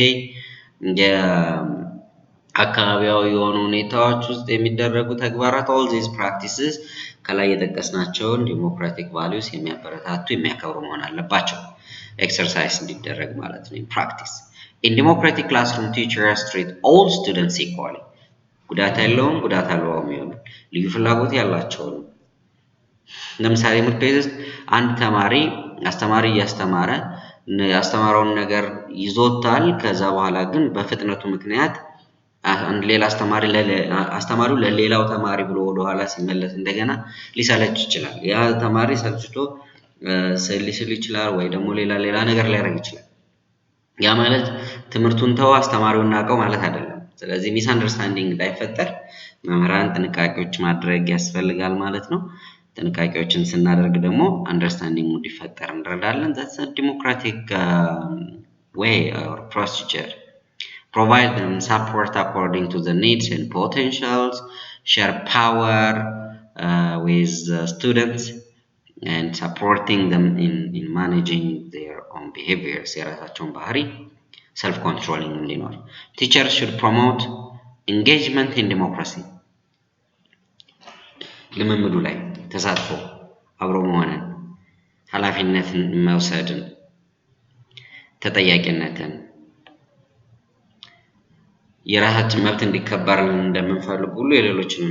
አካባቢያዊ የሆኑ ሁኔታዎች ውስጥ የሚደረጉ ተግባራት all these practices ከላይ የጠቀስናቸውን ዴሞክራቲክ ቫልዩስ የሚያበረታቱ የሚያከብሩ መሆን አለባቸው። ኤክሰርሳይዝ እንዲደረግ ማለት ነው። ፕራክቲስ in democratic classroom teachers treat all students equally. ጉዳት ያለውም ጉዳት አልባውም ይሆናል። ልዩ ፍላጎት ያላቸውን ለምሳሌ ትምህርት ቤት ውስጥ አንድ አስተማሪ እያስተማረ ያስተማረውን ነገር ይዞታል። ከዛ በኋላ ግን በፍጥነቱ ምክንያት አንድ ሌላ አስተማሪው ለሌላው ተማሪ ብሎ ወደ ኋላ ሲመለስ እንደገና ሊሰለች ይችላል። ያ ተማሪ ሰልችቶ ሊስል ይችላል ወይ ደግሞ ሌላ ነገር ሊያደርግ ይችላል። ያ ማለት ትምህርቱን ተው አስተማሪውን ናቀው ማለት አይደለም። ስለዚህ ሚስ አንደርስታንዲንግ እንዳይፈጠር መምህራን ጥንቃቄዎች ማድረግ ያስፈልጋል ማለት ነው። ጥንቃቄዎችን ስናደርግ ደግሞ አንደርስታንዲንግ እንዲፈጠር እንረዳለን። that's a democratic way or procedure. Provide them support according to the needs and potentials, share power with students and supporting them in managing their own behaviors. የራሳቸውን ባህሪ self-controlling እንዲኖር. Teachers should promote engagement in democracy. ልምምዱ ላይ ተሳትፎ፣ አብሮ መሆንን፣ ኃላፊነትን መውሰድን፣ ተጠያቂነትን፣ የራሳችን መብት እንዲከበር እንደምንፈልግ ሁሉ የሌሎችን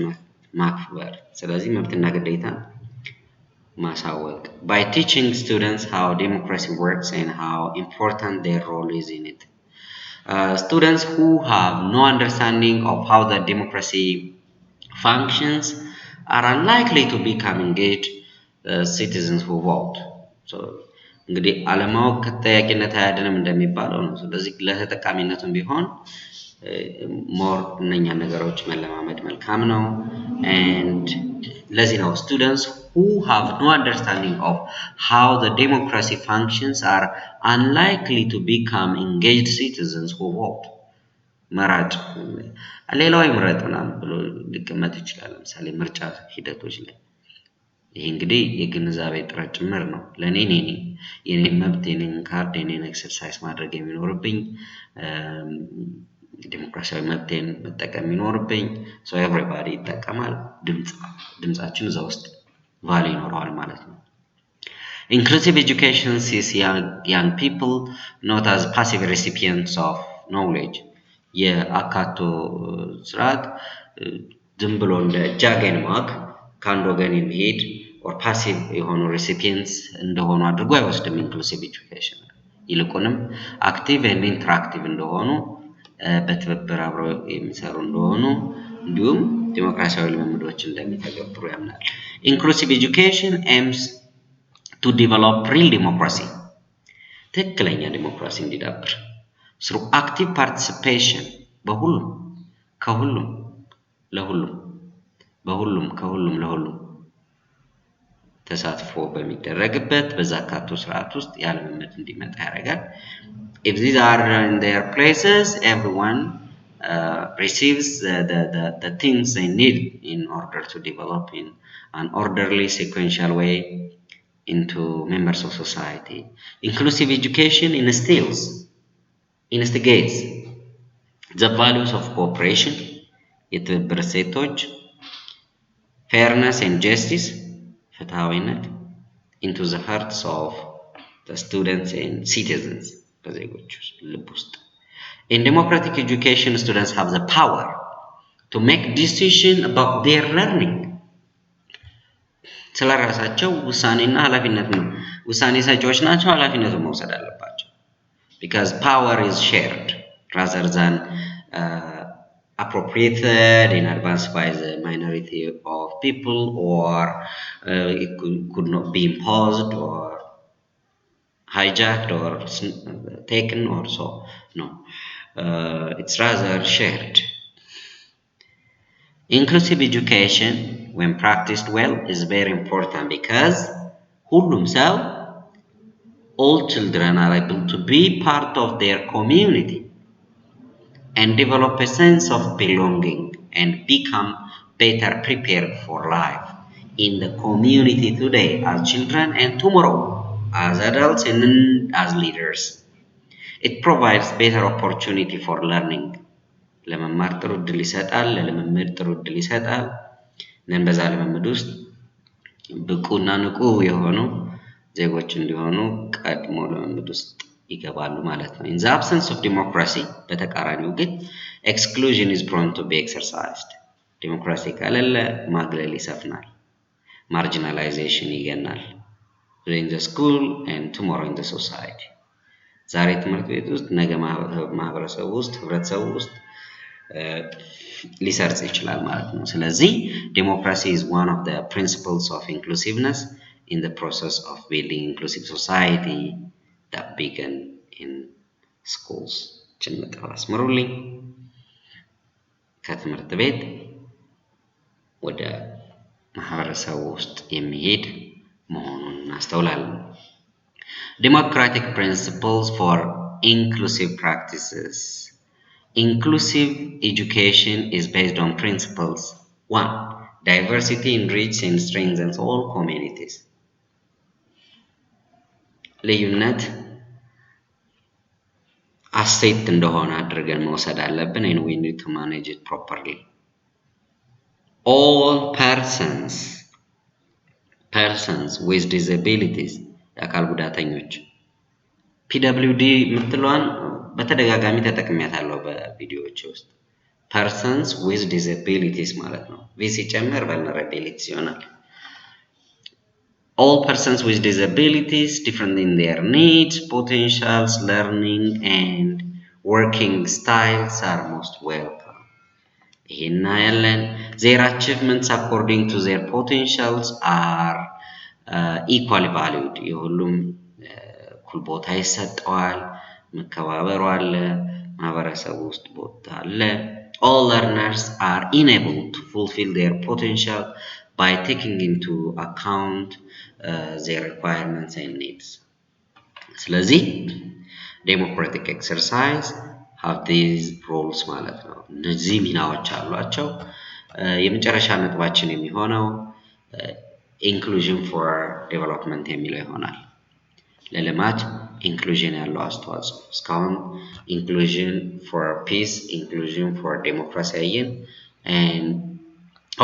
ማክበር። ስለዚህ መብትና ግዴታ ማሳወቅ። By teaching students how democracy works and how important their role is in it. Students who have no understanding of how the democracy functions are unlikely to become engaged citizens who vote. So እንግዲህ አለማወቅ ከተጠያቂነት አያድንም እንደሚባለው ነው። ስለዚህ ለተጠቃሚነቱም ቢሆን ሞር እነኛ ነገሮች መለማመድ መልካም ነው። and ለዚህ ነው students who have no understanding of how the democracy functions are unlikely to become engaged citizens who vote. መራጭ ሌላው ይምረጥ ምናምን ብሎ ሊቀመጥ ይችላል። ለምሳሌ ምርጫ ሂደቶች ላይ ይሄ እንግዲህ የግንዛቤ ጥረት ጭምር ነው። ለኔ የኔን መብት የኔን ካርድ የኔን ኤክሰርሳይዝ ማድረግ የሚኖርብኝ ዲሞክራሲያዊ መብቴን መጠቀም የሚኖርብኝ so everybody ይጠቀማል። ድምጻችን እዛ ውስጥ ቫልዩ ይኖረዋል ማለት ነው። Inclusive education sees young people not as passive recipients of knowledge. የአካቶ ስርዓት ዝም ብሎ እንደ ጃገን ማክ ከአንድ ወገን የሚሄድ or passive የሆኑ recipients እንደሆኑ አድርጎ አይወስድም inclusive education። ይልቁንም active and interactive እንደሆኑ በትብብር አብረው የሚሰሩ እንደሆኑ እንዲሁም ዲሞክራሲያዊ ልምምዶች እንደሚተገብሩ ያምናል። Inclusive education aims to develop real democracy. ትክክለኛ ዲሞክራሲ እንዲዳብር through active participation ከሁሉም ለሁሉም ተሳትፎ በሚደረግበት በዛ አካቶ ስርዓት ውስጥ ያለመመድ እንዲመጣ ያደርጋል። If these are in their places, everyone receives the things they need in order to develop in an orderly, sequential way into members of society. Inclusive education instigates the values of cooperation, የትብብር እሴቶች, fairness and justice, ፍትሐዊነት, into the hearts of the students and citizens. In democratic education, students have the power to make decisions about their learning. ስለ ራሳቸው ውሳኔና ኃላፊነት ነው። ውሳኔ ሰጪዎች ናቸው፣ ኃላፊነቱን መውሰድ አለባቸው። Because power is shared rather than appropriated in advance by the minority of people, or it could not be imposed or hijacked or taken or so. No, it's rather shared. Inclusive education, when practiced well, is very important because ሁሉም ሰው, all children are able to be part of their community and develop a sense of belonging and become better prepared for life in the community today as children and tomorrow as adults and as leaders. It provides better opportunity for learning. ለመማር ጥሩ እድል ይሰጣል፣ ለልምምድ ጥሩ እድል ይሰጣል። በዛ ልምምድ ውስጥ ብቁና ንቁ የሆኑ ዜጎች እንዲሆኑ ቀድሞ ልምምድ ውስጥ ይገባሉ ማለት ነው። In the absence of democracy, በተቃራኒው ግን exclusion is prone to be exercised. ዲሞክራሲ ከሌለ ማግለል ይሰፍናል፣ marginalization ይገናል። in the school and tomorrow in the society. ዛሬ ትምህርት ቤት ውስጥ ነገ ማህበረሰብ ውስጥ ህብረተሰብ ውስጥ ሊሰርጽ ይችላል ማለት ነው። ስለዚህ democracy is one of the principles of inclusiveness in the process of building inclusive society that began in schools. ጭምጥራ አስምሩልኝ። ከትምህርት ቤት ወደ ማህበረሰብ ውስጥ የሚሄድ መሆኑን እናስተውላለን። Democratic principles for inclusive practices. Inclusive education is based on principles. 1. Diversity enriches and strengthens all communities. ልዩነት አሴት እንደሆነ አድርገን መውሰድ አለብን, and we need to manage it properly. All persons with disabilities, የአካል ጉዳተኞች, PWD የምትለዋን በተደጋጋሚ ተጠቅሜያታለሁ በቪዲዮዎች ውስጥ። persons with disabilities ማለት ነው። ቪ ሲጨመር vulnerabilities ይሆናል። All persons with disabilities, different in their needs, potentials, learning, and working styles, are most welcome. ይሄና ያለን their achievements according to their potentials are equally valued. የሁሉም እኩል ቦታ ይሰጠዋል፣ መከባበሩ አለ፣ ማህበረሰብ ውስጥ ቦታ አለ። All learners are enabled to fulfill their potential by taking into account their requirements and needs. ስለዚህ democratic exercise have these roles ማለት ነው። እነዚህ ሚናዎች አሏቸው። የመጨረሻ ነጥባችን የሚሆነው inclusion for development የሚለው ይሆናል። ለልማት ኢንክሉዥን ያለው አስተዋጽኦ እስካሁን inclusion for peace, inclusion for democracy አየን። and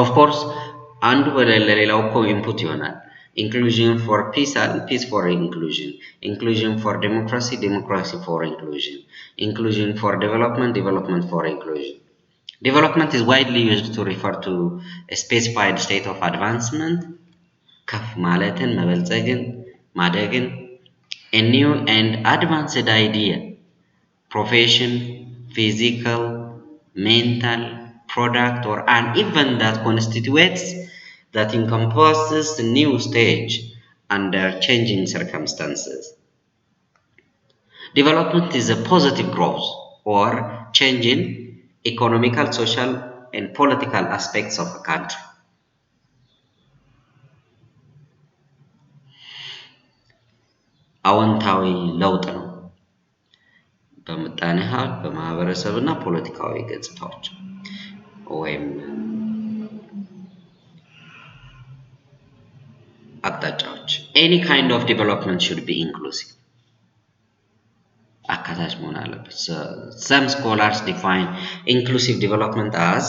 of course አንዱ ለሌላው እኮ ኢንፑት ይሆናል። inclusion for peace and peace for inclusion, inclusion for democracy, democracy for inclusion, inclusion for development, development for inclusion. Development is widely used to refer to a specified state of advancement, ከፍ ማለትን፣ መበልጸግን፣ ማደግን, a new and advanced idea, profession, physical, mental, product, or an event that constitutes, that encompasses a new stage under changing circumstances. Development is a positive growth or change in economical, social, and political aspects of a country. አዎንታዊ ለውጥ ነው በምጣኔ ሀብት በማህበረሰብና ፖለቲካዊ ገጽታዎች ወይም አቅጣጫዎች any kind of development should be inclusive አካታች መሆን አለበት some scholars define inclusive development as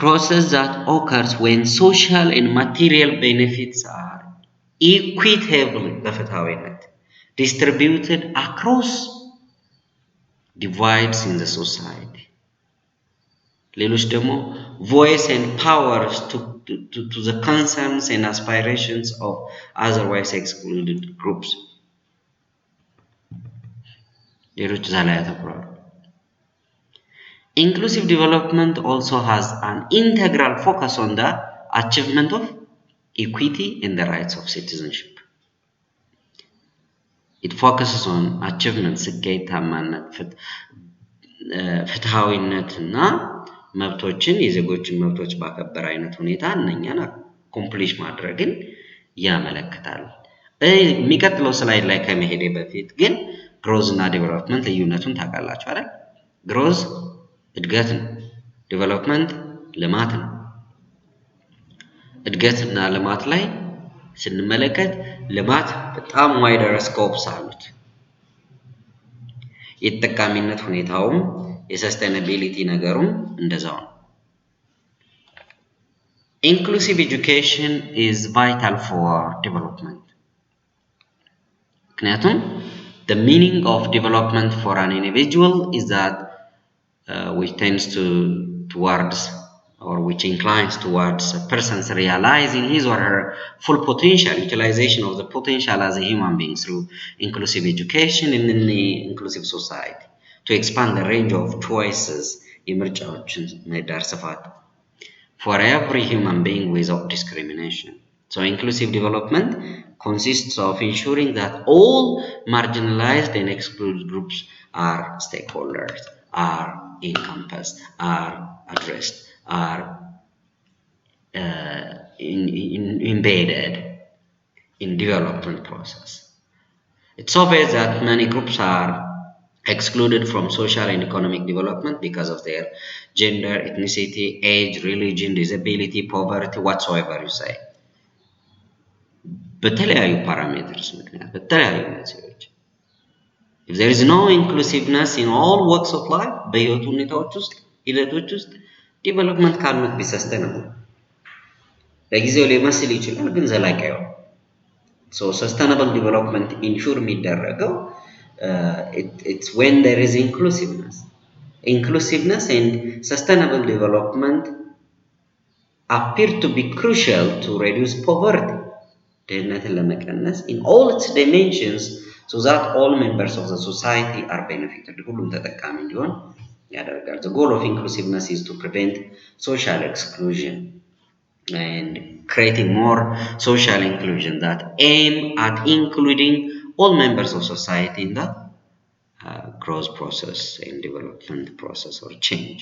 process that occurs when social and material benefits are equitably በፍትሃዊነት distributed across divides in the society ሌሎች ደግሞ voice and powers to the concerns and aspirations of otherwise excluded groups ሌሎች እዛ ላይ ያተኩራሉ Inclusive development also has an integral focus on the achievement of equity and the rights of citizenship. It focuses on achievement, ስኬታማነት፣ ፍትሃዊነትና መብቶችን የዜጎችን መብቶች ባከበረ አይነት ሁኔታ እነኛን አኮምፕሊሽ ማድረግን ያመለክታል። የሚቀጥለው ስላይድ ላይ ከመሄዴ በፊት ግን ግሮዝ እና ዴቨሎፕመንት ልዩነቱን ታውቃላችሁ አይደል? ግሮዝ እድገት ነው። ዴቨሎፕመንት ልማት ነው። እድገትና ልማት ላይ ስንመለከት ልማት በጣም ዋይደር ስኮፕስ አሉት። የተጠቃሚነት ሁኔታውም የሰስቴናቢሊቲ ነገሩም እንደዛው ነው። Inclusive education is vital for development. ምክንያቱም the meaning of development for an individual is that which tends towards or which inclines towards a person's realizing his or her full potential, utilization of the potential as a human being through inclusive education in the inclusive society, to expand the range of choices for every human being without discrimination. So inclusive development consists of ensuring that all marginalized and excluded groups are stakeholders, are encompassed, are addressed, are embedded in development process. It's obvious that many groups are excluded from social and economic development because of their gender, ethnicity, age, religion, disability, poverty, whatsoever you say. በተለያዩ ፓራሜትርስ ምክንያት በተለያዩ መንስኤዎች if there is no inclusiveness in all walks of life በህይወት ሁኔታዎች ውስጥ ሂደቶች ውስጥ ዲቨሎፕመንት cannot be sustainable ለጊዜው ሊመስል ይችላል ግን ዘላቂ አይሆንም so sustainable development ensure የሚደረገው it's when there is inclusiveness and sustainable development appear to be crucial to reduce poverty ድህነትን ለመቀነስ in all its dimensions so that all members of the society are benefited ሁሉም ተጠቃሚ እንዲሆን ያደርጋል the goal of inclusiveness is to prevent social exclusion and creating more social inclusion that aim at including all members of society in the growth process and development process or change.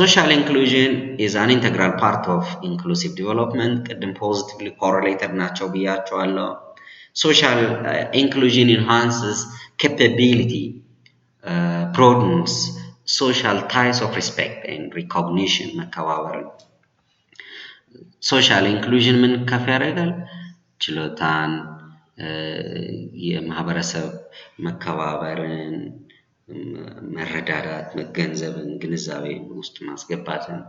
Social inclusion is an integral part of inclusive development. ቅድም positively correlated ናቸው ብያቸዋለሁ. Social inclusion enhances capability, broadens social ties of respect and recognition. መከባበርን social inclusion ምን ከፍ ያደርጋል? ችሎታን የማህበረሰብ መከባበርን መረዳዳት መገንዘብን ግንዛቤ ውስጥ ማስገባትን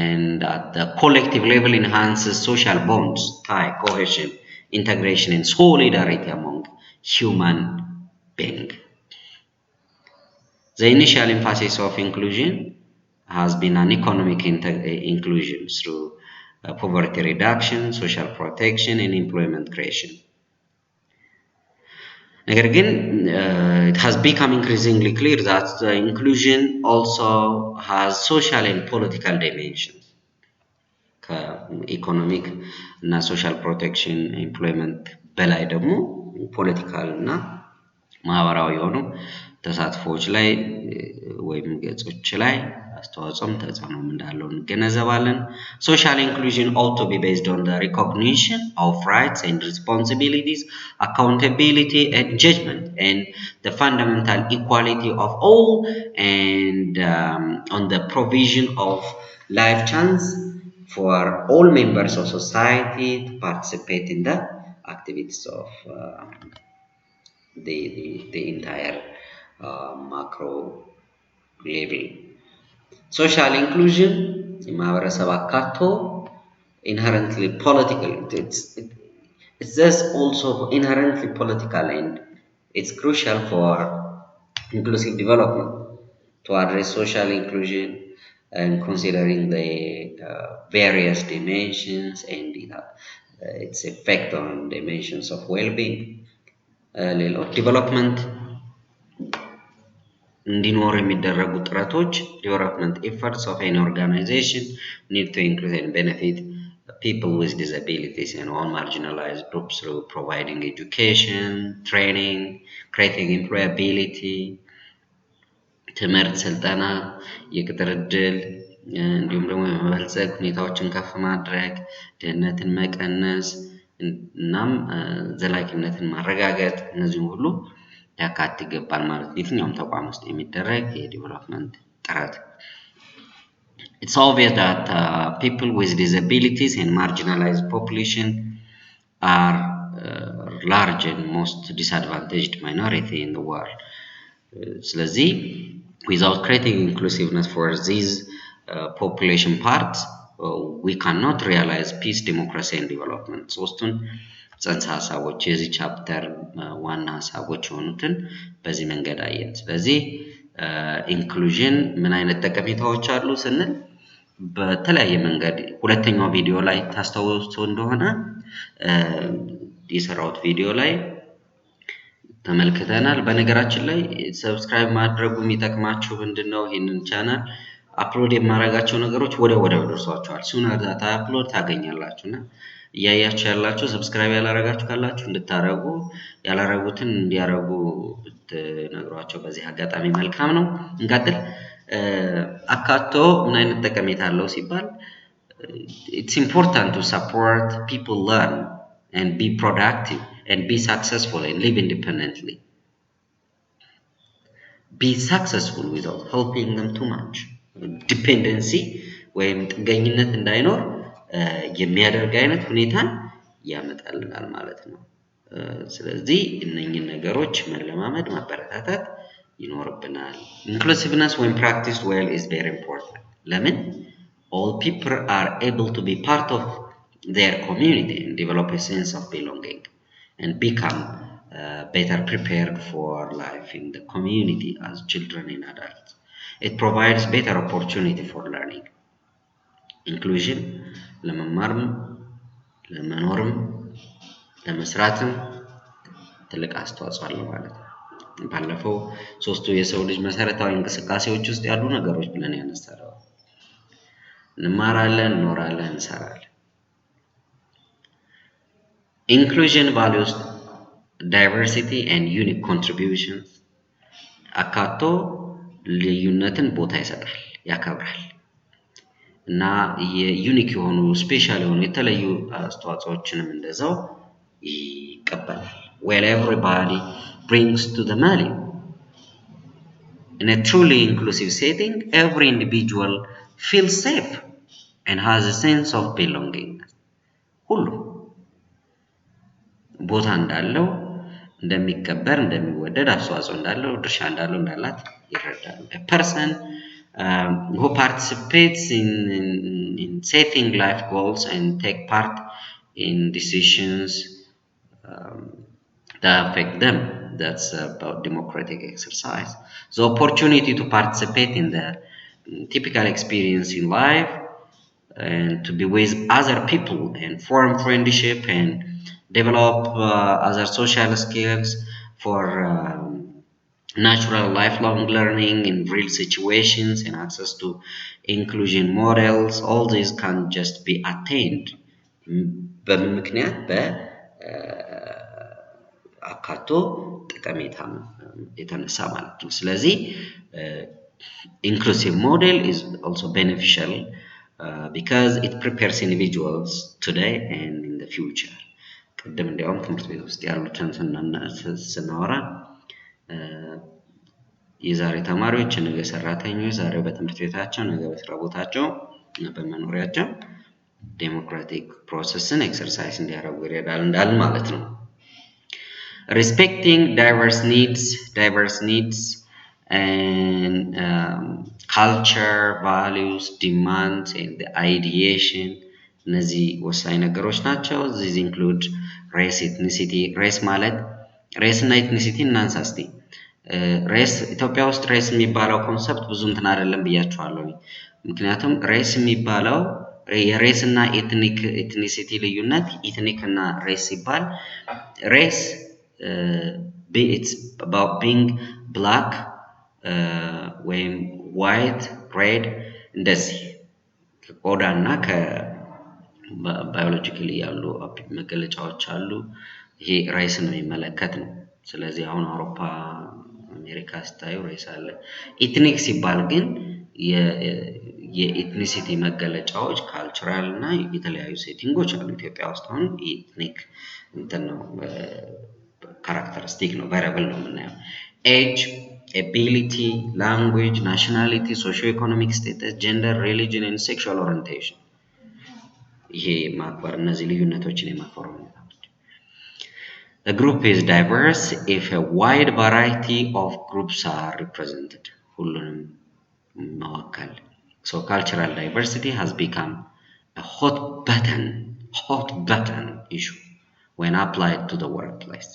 and at the collective level enhances social bonds, tie, cohesion, integration and solidarity among human beings. The initial emphasis of inclusion has been an economic inclusion through poverty reduction, social protection and employment creation. ነገር ግን it has become increasingly clear that the inclusion also has social and political dimensions. ከኢኮኖሚክ እና ሶሻል ፕሮቴክሽን ኤምፕሎይመንት በላይ ደግሞ ፖለቲካል እና ማህበራዊ የሆኑ ተሳትፎዎች ላይ ወይም ገጾች ላይ አስተዋጽኦም ተጽዕኖም እንዳለው እንገነዘባለን። Social inclusion ought to be based on the recognition of rights and responsibilities, accountability and judgment, and the fundamental equality of all, and on the provision of life chance for all members of society to participate in the activities of the entire macro level. Social inclusion የማህበረሰብ አካቶ inherently political. It's just also inherently political, and it's crucial for inclusive development to address social inclusion and considering the various dimensions and its effect on dimensions of well-being. ዴቨሎፕመንት እንዲኖር የሚደረጉ ጥረቶች ዴቨሎፕመንት ኤፈርትስ ኦፍ ኤኒ ኦርጋናይዜሽን ኒድ ቱ ኢንክሉድ ኤንድ ቤኔፊት people with disabilities and all marginalized groups through providing education, training, creating employability, ትምህርት፣ ስልጠና፣ የቅጥር ዕድል እንዲሁም ደግሞ የመበልጸግ ሁኔታዎችን ከፍ ማድረግ፣ ድህነትን መቀነስ እናም ዘላቂነትን ማረጋገጥ እነዚህን ሁሉ ሊያካትት ይገባል ማለት ነው። የትኛውም ተቋም ውስጥ የሚደረግ የዴቨሎፕመንት ጥረት It's obvious that people with disabilities and marginalized population are large and most disadvantaged minority in the world. ስለዚህ without creating inclusiveness for these population parts, we cannot realize peace, democracy and development. ሶስቱን ጽንሰ ሀሳቦች የዚህ ቻፕተር ዋና ሀሳቦች የሆኑትን በዚህ መንገድ አየን። ስለዚህ ኢንክሉዥን ምን አይነት ጠቀሜታዎች አሉ ስንል በተለያየ መንገድ ሁለተኛው ቪዲዮ ላይ ታስታውሱ እንደሆነ የሰራሁት ቪዲዮ ላይ ተመልክተናል። በነገራችን ላይ ሰብስክራይብ ማድረጉ የሚጠቅማችሁ ምንድነው? ይሄንን ቻናል አፕሎድ የማረጋቸው ነገሮች ወዲያው ደርሷችኋል። ሱነር ዳታ አፕሎድ ታገኛላችሁና እያያችሁ ያላችሁ ሰብስክራይብ ያላረጋችሁ ካላችሁ እንድታረጉ ያላረጉትን እንዲያረጉ ብትነግሯቸው በዚህ አጋጣሚ መልካም ነው። እንቀጥል። አካቶ ምን አይነት ጠቀሜታ አለው ሲባል it's important to support people learn and be productive and be successful and live independently. Be successful without helping them too much. Dependency ወይም ጥገኝነት እንዳይኖር የሚያደርግ አይነት ሁኔታን ያመጣልናል ማለት ነው። ስለዚህ እነኚህን ነገሮች መለማመድ ማበረታታት ይኖርብናል። Inclusiveness when practiced well is very important. ለምን? All people are able to be part of their community and develop a sense of belonging and become better prepared for life in the community as children and adults. It provides better opportunity for learning. Inclusion ለመማርም ለመኖርም ለመስራትም ትልቅ አስተዋጽኦ አለው ማለት ነው። ባለፈው ሶስቱ የሰው ልጅ መሰረታዊ እንቅስቃሴዎች ውስጥ ያሉ ነገሮች ብለን ያነሳነው እንማራለን፣ እንኖራለን፣ እንሰራለን። Inclusion values diversity and unique contributions. አካቶ ልዩነትን ቦታ ይሰጣል፣ ያከብራል እና የዩኒክ የሆኑ ስፔሻል የሆኑ የተለዩ አስተዋጽኦችንም እንደዛው ይቀበላል። While everybody brings to the value. In a truly inclusive setting, every individual feels safe and has a sense of belonging. ሁሉ ቦታ እንዳለው እንደሚከበር እንደሚወደድ አስተዋጽኦ እንዳለው ድርሻ እንዳለው እንዳላት ይረዳል። A person who participates in setting life goals and take part in decisions that affect them. That's about democratic exercise. The opportunity to participate in the typical experience in life and to be with other people and form friendship and develop other social skills for natural lifelong learning in real situations and access to inclusion models. All these can just be attained በምን ምክንያት አካቶ ጠቀሜታም የተነሳ ማለት ነው። ስለዚህ inclusive model is also beneficial because it prepares individuals today and in the future. ቅድም እንዲያውም ትምህርት ቤት ውስጥ ያሉትን ስናወራ የዛሬ ተማሪዎች ነገ ሰራተኞች ዛሬ በትምህርት ቤታቸው ነገ በስራ ቦታቸው በመኖሪያቸው ዴሞክራቲክ ፕሮሰስን ኤክሰርሳይዝ እንዲያደርጉ ይረዳል እንዳልን ማለት ነው። Respecting diverse needs and culture, values, demands and the ideation እነዚህ ወሳኝ ነገሮች ናቸው። These include race, ethnicity. race ማለት race እና ethnicity እናንሳ እስቲ። ሬስ ኢትዮጵያ ውስጥ ሬስ የሚባለው ኮንሰፕት ብዙ እንትን አይደለም ብያችኋለሁ። ምክንያቱም ሬስ የሚባለው የሬስ እና ኤትኒሲቲ ልዩነት ኤትኒክ እና ሬስ ሲባል ሬስ it's about being black ወይም white red እንደዚህ ከቆዳ እና ከባዮሎጂካሊ ያሉ መገለጫዎች አሉ። ይሄ ሬስን የሚመለከት ነው። ስለዚህ አሁን አውሮፓ አሜሪካ ስታዩ ሬስ አለ። ኤትኒክ ሲባል ግን የኤትኒሲቲ መገለጫዎች ካልቸራል እና የተለያዩ ሴቲንጎች አሉ። ኢትዮጵያ ውስጥ አሁን ኤትኒክ እንትን ነው ካራክተሪስቲክ ነው ቫሪያብል ነው የምናየው። ኤጅ፣ ኤቢሊቲ፣ ላንጉዌጅ፣ ናሽናሊቲ፣ ሶሺዮ ኢኮኖሚክ ስቴተስ፣ ጀንደር፣ ሪሊጅን ኤንድ ሴክሹዋል ኦሪየንቴሽን ይሄ ማክበር እነዚህ ልዩነቶችን የማክበር ሁኔታዎች። A group is diverse if a wide variety of groups are represented. ሁሉንም መወከል። So cultural diversity has become a hot button issue when applied to the workplace.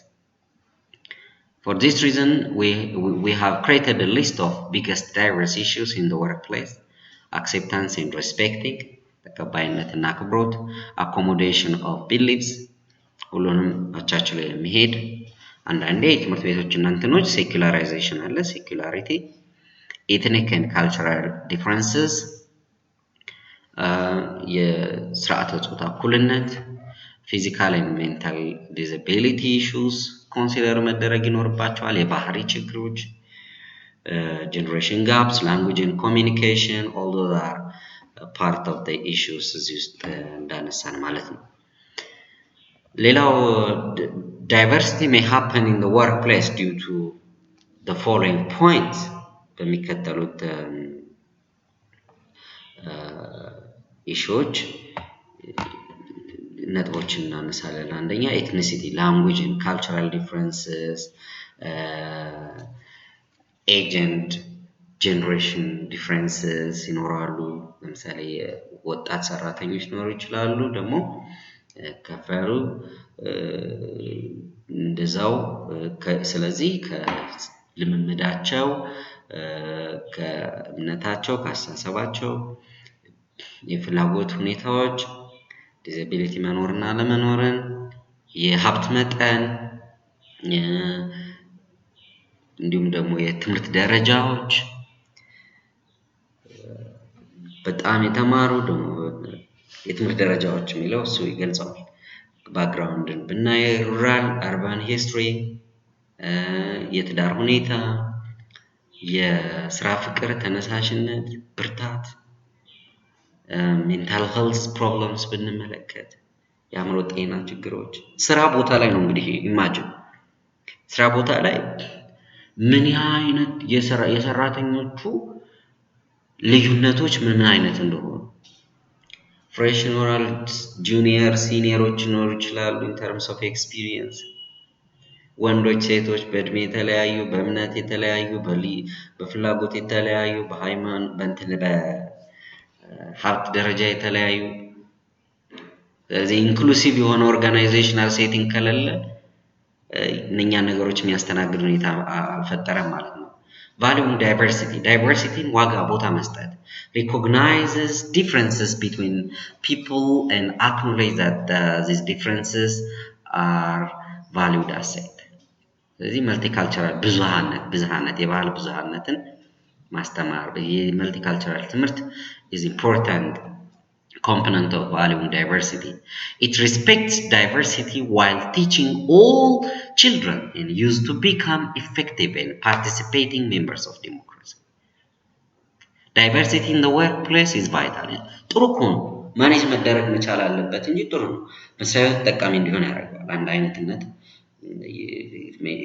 For this reason, we have created a list of biggest diverse issues in the workplace: acceptance and respecting, ተቀባይነትና አክብሮት, accommodation of beliefs, ሁሉንም አቻችሎ የሚሄድ አንዳንዴ ትምህርት ቤቶችና እንትኖች ሴኩላራይዜሽን አለ ሴኩላሪቲ ethnic and cultural differences የስርዓተ ጾታ እኩልነት physical and mental disability issues ኮንሲደር መደረግ ይኖርባቸዋል የባህሪ ችግሮች generation gaps language and communication all those are part of the issues እዚህ ውስጥ እንዳነሳን ማለት ነው ሌላው diversity may happen in the workplace due to the following points በሚከተሉት ኢሹዎች ነጥቦችን እናነሳለን አንደኛ ethnicity language and cultural differences age and generation differences ይኖራሉ ለምሳሌ ወጣት ሰራተኞች ሊኖሩ ይችላሉ ደግሞ ከፈሩ እንደዛው ስለዚህ ከልምምዳቸው ከእምነታቸው ከአስተሳሰባቸው የፍላጎት ሁኔታዎች ዲዛቢሊቲ መኖርና ለመኖርን የሀብት መጠን እንዲሁም ደግሞ የትምህርት ደረጃዎች በጣም የተማሩ ደግሞ የትምህርት ደረጃዎች የሚለው እሱ ይገልጻል ባክግራውንድን ብናይ ሩራል አርባን ሂስትሪ የትዳር ሁኔታ የስራ ፍቅር ተነሳሽነት ብርታት ሜንታል ሄልዝ ፕሮብለምስ ብንመለከት የአእምሮ ጤና ችግሮች ስራ ቦታ ላይ ነው እንግዲህ ኢማጂን ስራ ቦታ ላይ ምን አይነት የሰራተኞቹ ልዩነቶች ምን አይነት እንደሆኑ ፍሬሽ ይኖራል ጁኒየር ሲኒየሮች ይኖሩ ይችላሉ in terms of experience ወንዶች ሴቶች በእድሜ የተለያዩ በእምነት የተለያዩ በፍላጎት የተለያዩ በሃይማኖት በእንትን በሀብት ደረጃ የተለያዩ ስለዚህ ኢንክሉሲቭ የሆነ ኦርጋናይዜሽናል ሴቲንግ ከሌለ እነኛ ነገሮች የሚያስተናግድ ሁኔታ አልፈጠረም ማለት ነው valuing diversity ዋጋ ቦታ መስጠት recognizes differences between people and acknowledge that these differences are valued asset ስለዚህ መልቲካልቸራል ብዙሃነት የባህል ብዙሃነትን ማስተማር የመልቲካልቸራል ትምህርት is important component of valuing diversity. It respects diversity while teaching all children and youth to become effective and participating members of democracy. Diversity in the workplace is vital. ጥሩ እኮ ነው። ማኔጅ መደረግ መቻል አለበት እንጂ ጥሩ ነው። መስሪያ ቤት ተጠቃሚ እንዲሆን ያደርጋል። አንድ አይነትነት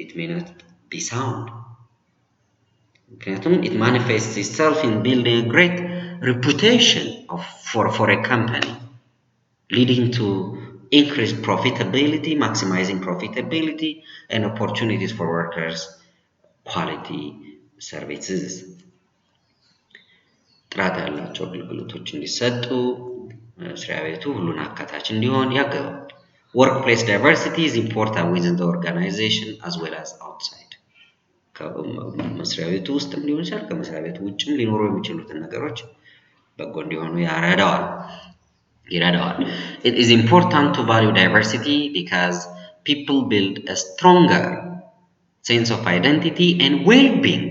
it may not be sound. ምክንያቱም it manifests itself in building a great reputation for a company, leading to increased profitability, maximizing profitability and opportunities for workers, quality services. ጥራት ያላቸው አገልግሎቶች እንዲሰጡ መስሪያ ቤቱ ሁሉን አካታች እንዲሆን ያገባል። Workplace diversity is important within the organization as well as outside. ከመስሪያ ቤቱ ውስጥም ሊሆን ይችላል ከመስሪያ ቤቱ ውጭም ሊኖሩ የሚችሉትን ነገሮች በጎ እንዲሆኑ ይረዳዋል። It is important to value diversity because people build a stronger sense of identity and well-being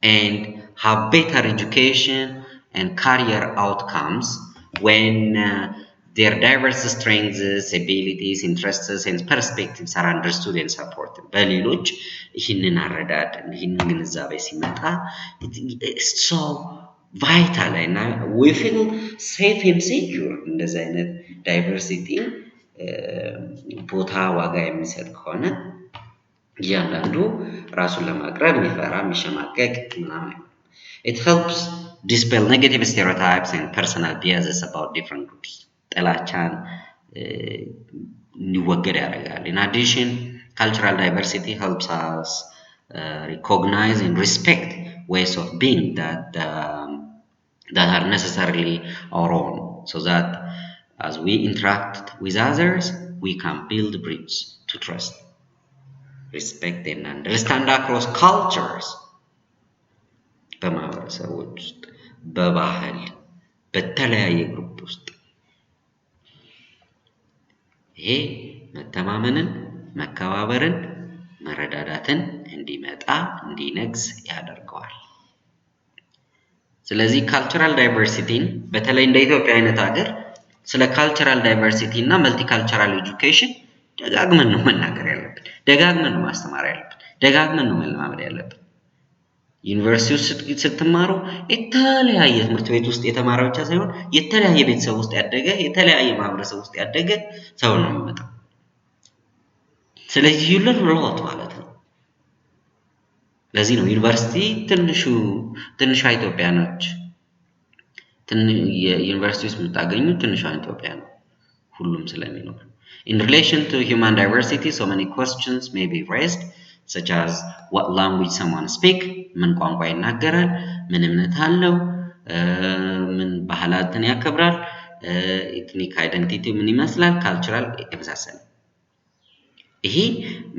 and have better education and career outcomes when their diverse strengths, abilities, interests, and perspectives are understood and supported. በሌሎች ይህንን አረዳድ ይህንን ግንዛቤ ሲመጣ it's so vital and we feel safe and secure እንደዚህ አይነት ዳይቨርሲቲ ቦታ ዋጋ የሚሰጥ ከሆነ እያንዳንዱ ራሱን ለማቅረብ የሚፈራ የሚሸማቀቅ ምናምን It helps dispel negative stereotypes and personal biases about different groups. ጥላቻን እንዲወገድ ያደርጋል. In addition, cultural diversity helps us recognize and respect ways of being that are necessarily our own, so that as we interact with others, we can build bridges to trust, respect, and understand across cultures. በማህበረሰቦች ውስጥ በባህል በተለያየ ግሩፕ ውስጥ ይሄ መተማመንን መከባበርን መረዳዳትን እንዲመጣ እንዲነግስ ያደርገዋል። ስለዚህ ካልቸራል ዳይቨርሲቲን በተለይ እንደ ኢትዮጵያ አይነት ሀገር ስለ ካልቸራል ዳይቨርሲቲ እና መልቲካልቸራል ኤጁኬሽን ደጋግመን ነው መናገር ያለብን፣ ደጋግመን ነው ማስተማር ያለብን፣ ደጋግመን ነው መለማመድ ያለብን። ዩኒቨርሲቲ ውስጥ ስትማሩ የተለያየ ትምህርት ቤት ውስጥ የተማረ ብቻ ሳይሆን የተለያየ ቤተሰብ ውስጥ ያደገ የተለያየ ማህበረሰብ ውስጥ ያደገ ሰው ነው የሚመጣው። ስለዚህ you learn a lot ማለት ነው። ለዚህ ነው ዩኒቨርሲቲ ትንሿ ኢትዮጵያ ነች። የዩኒቨርሲቲ ውስጥ የምታገኙ ትንሿ ኢትዮጵያ ነው ሁሉም ስለሚኖር። In relation to human diversity, so many questions may be raised, such as what language someone speak, ምን ቋንቋ ይናገራል፣ ምን እምነት አለው፣ ምን ባህላትን ያከብራል፣ ኤትኒክ አይደንቲቲ ምን ይመስላል፣ ካልቸራል የመሳሰለ ይሄ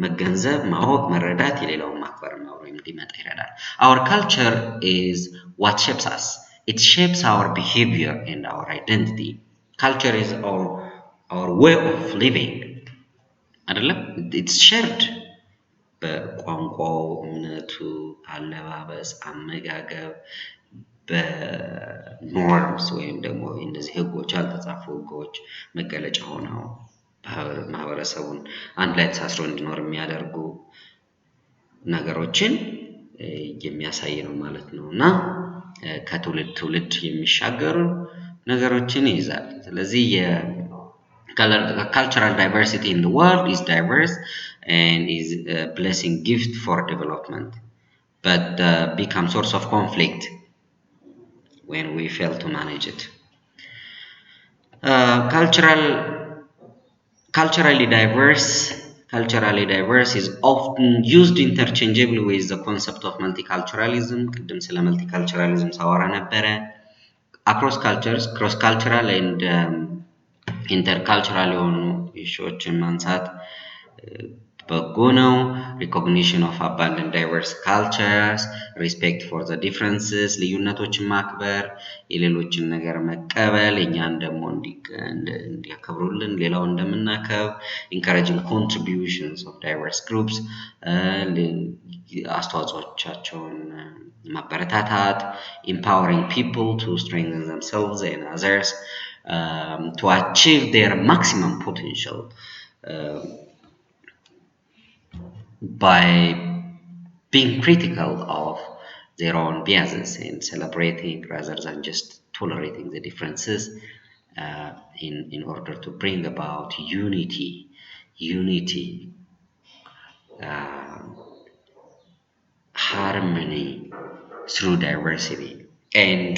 መገንዘብ ማወቅ መረዳት የሌላውን ማክበር ነው እንዲመጣ ይረዳል። Our culture is what shapes us. It shapes our behavior and our identity. Culture is our way of living. አይደለም? It's shared. በቋንቋው እምነቱ አለባበስ አመጋገብ በኖርምስ ወይም ደግሞ እነዚህ ህጎች ያልተጻፉ ህጎች መገለጫ ሆነው ማህበረሰቡን አንድ ላይ ተሳስሮ እንዲኖር የሚያደርጉ ነገሮችን የሚያሳይ ነው ማለት ነው እና ከትውልድ ትውልድ የሚሻገሩ ነገሮችን ይይዛል። ስለዚህ cultural diversity in the world is diverse and is a blessing gift for development, but become source of conflict when we fail to manage it. Culturally diverse is often used interchangeably with the concept of multiculturalism. ቅድም ስለ multiculturalism ሳወራ ነበረ። Across cultures, cross-cultural and intercultural የሆኑ ኢሹዎችን ማንሳት በጎ ነው። Recognition of abundant diverse cultures, respect for the differences, ልዩነቶችን ማክበር፣ የሌሎችን ነገር መቀበል፣ እኛን ደግሞ እንዲያከብሩልን ሌላው እንደምናከብ፣ encouraging contributions of diverse groups, አስተዋጽኦቻቸውን ማበረታታት, empowering people to strengthen themselves and others, to achieve their maximum potential by being critical of their own biases and celebrating rather than just tolerating the differences in order to bring about unity, harmony through diversity, and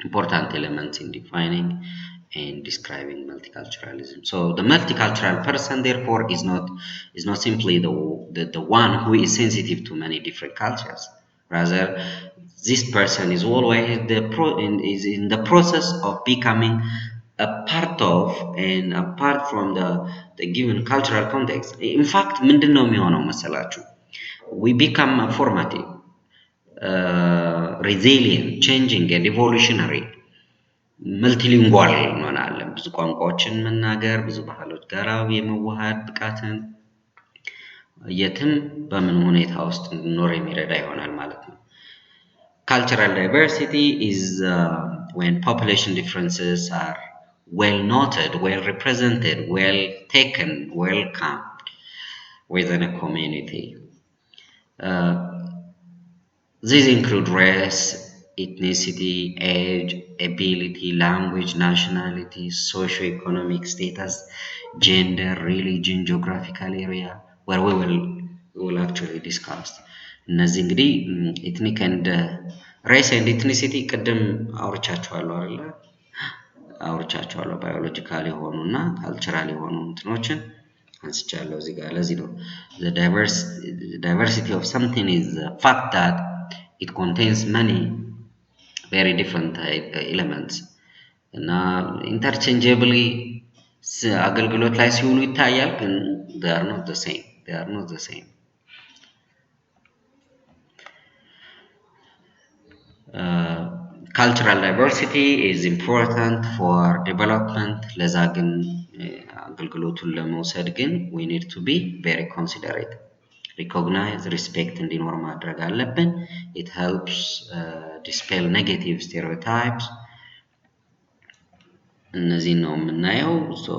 important elements in defining and describing multiculturalism. So the multicultural person, therefore, is not simply the one who is sensitive to many different cultures. Rather, this person is always is in the process of becoming a part of and apart from the given cultural context. In fact, ምንድን ነው የሚሆነው መሰላችሁ? We become formative, resilient, changing, and evolutionary. መልቲሊንጓል እንሆናለን። ብዙ ቋንቋዎችን መናገር፣ ብዙ ባህሎች ጋር የመዋሃድ ብቃትን የትም በምን ሁኔታ ውስጥ እንድንኖር የሚረዳ ይሆናል ማለት ነው። Cultural diversity is when population differences are well noted, well represented, well taken, welcomed within a community. These include race, ethnicity, age, ability, language, nationality, socio-economic status, gender, religion, geographical area, where we will actually discuss. እነዚህ እንግዲህ ኤትኒክ ኤንድ ሬስ ኤንድ ኤትኒሲቲ ቅድም አውርቻቸዋለሁ ባዮሎጂካል የሆኑና ካልቸራል የሆኑ እንትኖችን አንስቻለሁ እዚህ ጋር። ለዚህ ነው the diversity of something is the fact that it contains many very different elements እና interchangeably አገልግሎት ላይ ሲውሉ ይታያል፣ ግን they are not the same. Cultural diversity is important for development. ለዛ ግን አገልግሎቱን ለመውሰድ ግን we need to be very considerate. Recognize, respect እንዲኖር ማድረግ አለብን. It helps dispel negative stereotypes. እነዚህ ነው የምናየው። So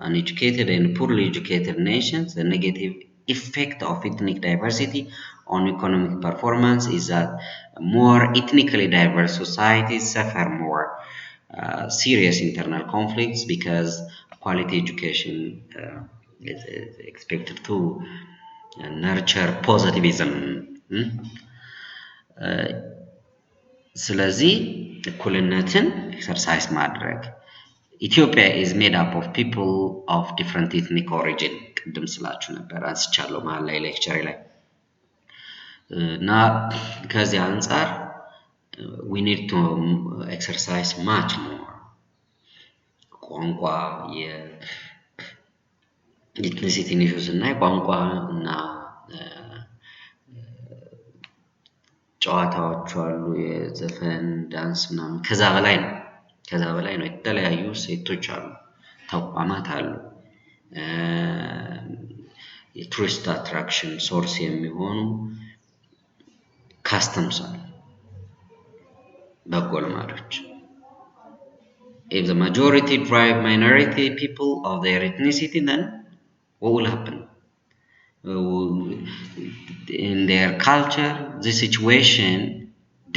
uneducated and poorly educated nations, the negative effect of ethnic diversity on economic performance is that more ethnically diverse societies suffer more serious internal conflicts because quality education is expected to nurture positivism. ስለዚህ እኩልነትን ኤክሰርሳይዝ ማድረግ ኢትዮጵያ is made up of people of different ethnic origin ቅድም ስላችሁ ነበር አንስቻለሁ መሀል ላይ ሌክቸር ላይ እና ከዚህ አንፃር we need to exercise much more ቋንቋ የኢትኒሲቲ ኢሹስ እና ቋንቋ እና ጨዋታዎች አሉ የዘፈን ዳንስ ምናምን ከዛ በላይ ነው የተለያዩ ሴቶች አሉ ተቋማት አሉ የቱሪስት አትራክሽን ሶርስ የሚሆኑ ካስተምስ አሉ በጎ ልማዶች if the majority drive minority people of their ethnicity then what will happen in their culture this situation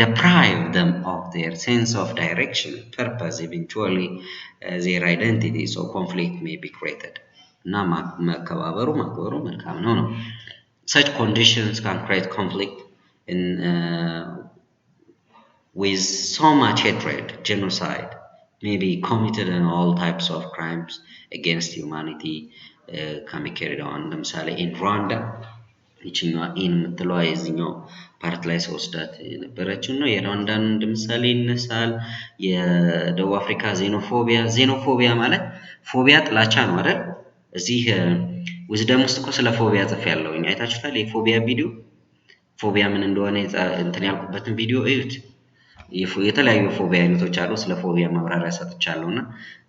deprive them of their sense of direction purpose eventually their identity so conflict may be created እና መከባበሩ ማክበሩ መልካም ነው such conditions can create conflict in with so much hatred genocide may be committed and all types of crimes against humanity can be carried on ለምሳሌ in Rwanda ይችኛዋ ኢን የምትለዋ የዚህኛው ፓርት ላይ ስወስዳት የነበረችው ነው የሩዋንዳን እንደምሳሌ ይነሳል የደቡብ አፍሪካ ዜኖፎቢያ ማለት ፎቢያ ጥላቻ ነው አይደል እዚህ ዊዝደም ውስጥ እኮ ስለ ፎቢያ ጽፌያለሁ አይታችሁታል የፎቢያ ቪዲዮ ፎቢያ ምን እንደሆነ እንትን ያልኩበትን ቪዲዮ እዩት የተለያዩ ፎቢያ አይነቶች አሉ ስለ ፎቢያ ማብራሪያ ሰጥቻለሁና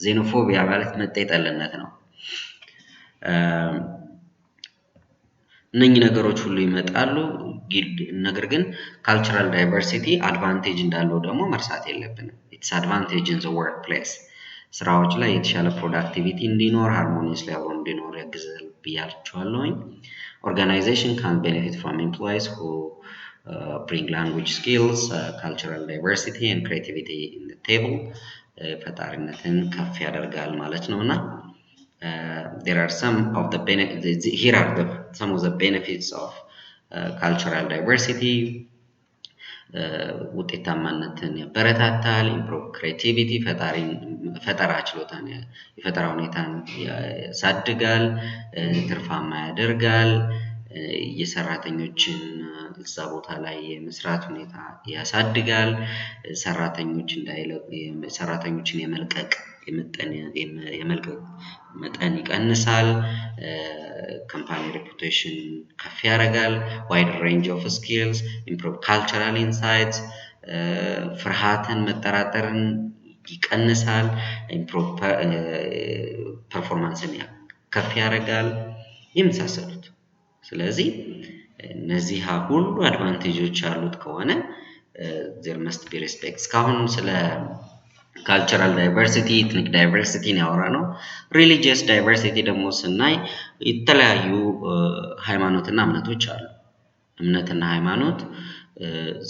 ዜኖፎቢያ ማለት መጠይጠልነት ነው እነኚህ ነገሮች ሁሉ ይመጣሉ ነገር ግን cultural diversity advantage እንዳለው ደግሞ መርሳት የለብንም it's advantage in the workplace ስራዎች ላይ የተሻለ ፕሮዳክቲቪቲ እንዲኖር ሃርሞኒየስሊ አብሮ እንዲኖር ያግዛል ብያችኋለሁኝ። Organization can benefit from employees who bring language skills, cultural diversity and creativity in the table. ፈጣሪነትን ከፍ ያደርጋል ማለት ነውና there are some of the here are some of the benefits of cultural diversity. ውጤታማነትን ያበረታታል። ኢምፕሮቭ ክሬቲቪቲ ፈጠራ ችሎታን የፈጠራ ሁኔታን ያሳድጋል፣ ትርፋማ ያደርጋል፣ የሰራተኞችን እዛ ቦታ ላይ የመስራት ሁኔታ ያሳድጋል፣ ሰራተኞችን የመልቀቅ መጠን ይቀንሳል፣ ካምፓኒ ሬፑቴሽን ከፍ ያደርጋል፣ ዋይድ ሬንጅ ኦፍ ስኪልስ፣ ኢምፕሩቭ ካልቸራል ኢንሳይትስ፣ ፍርሃትን መጠራጠርን ይቀንሳል፣ ኢምፕሩቭ ፐርፎርማንስን ከፍ ያደርጋል የመሳሰሉት። ስለዚህ እነዚህ ሁሉ አድቫንቴጆች ያሉት ከሆነ there must be respect። እስካሁን ስለ ካልቸራል ዳይቨርሲቲ ኢትኒክ ዳይቨርሲቲን ያወራነው። ሪሊጂየስ ዳይቨርሲቲ ደግሞ ስናይ የተለያዩ ሃይማኖትና እምነቶች አሉ። እምነትና ሃይማኖት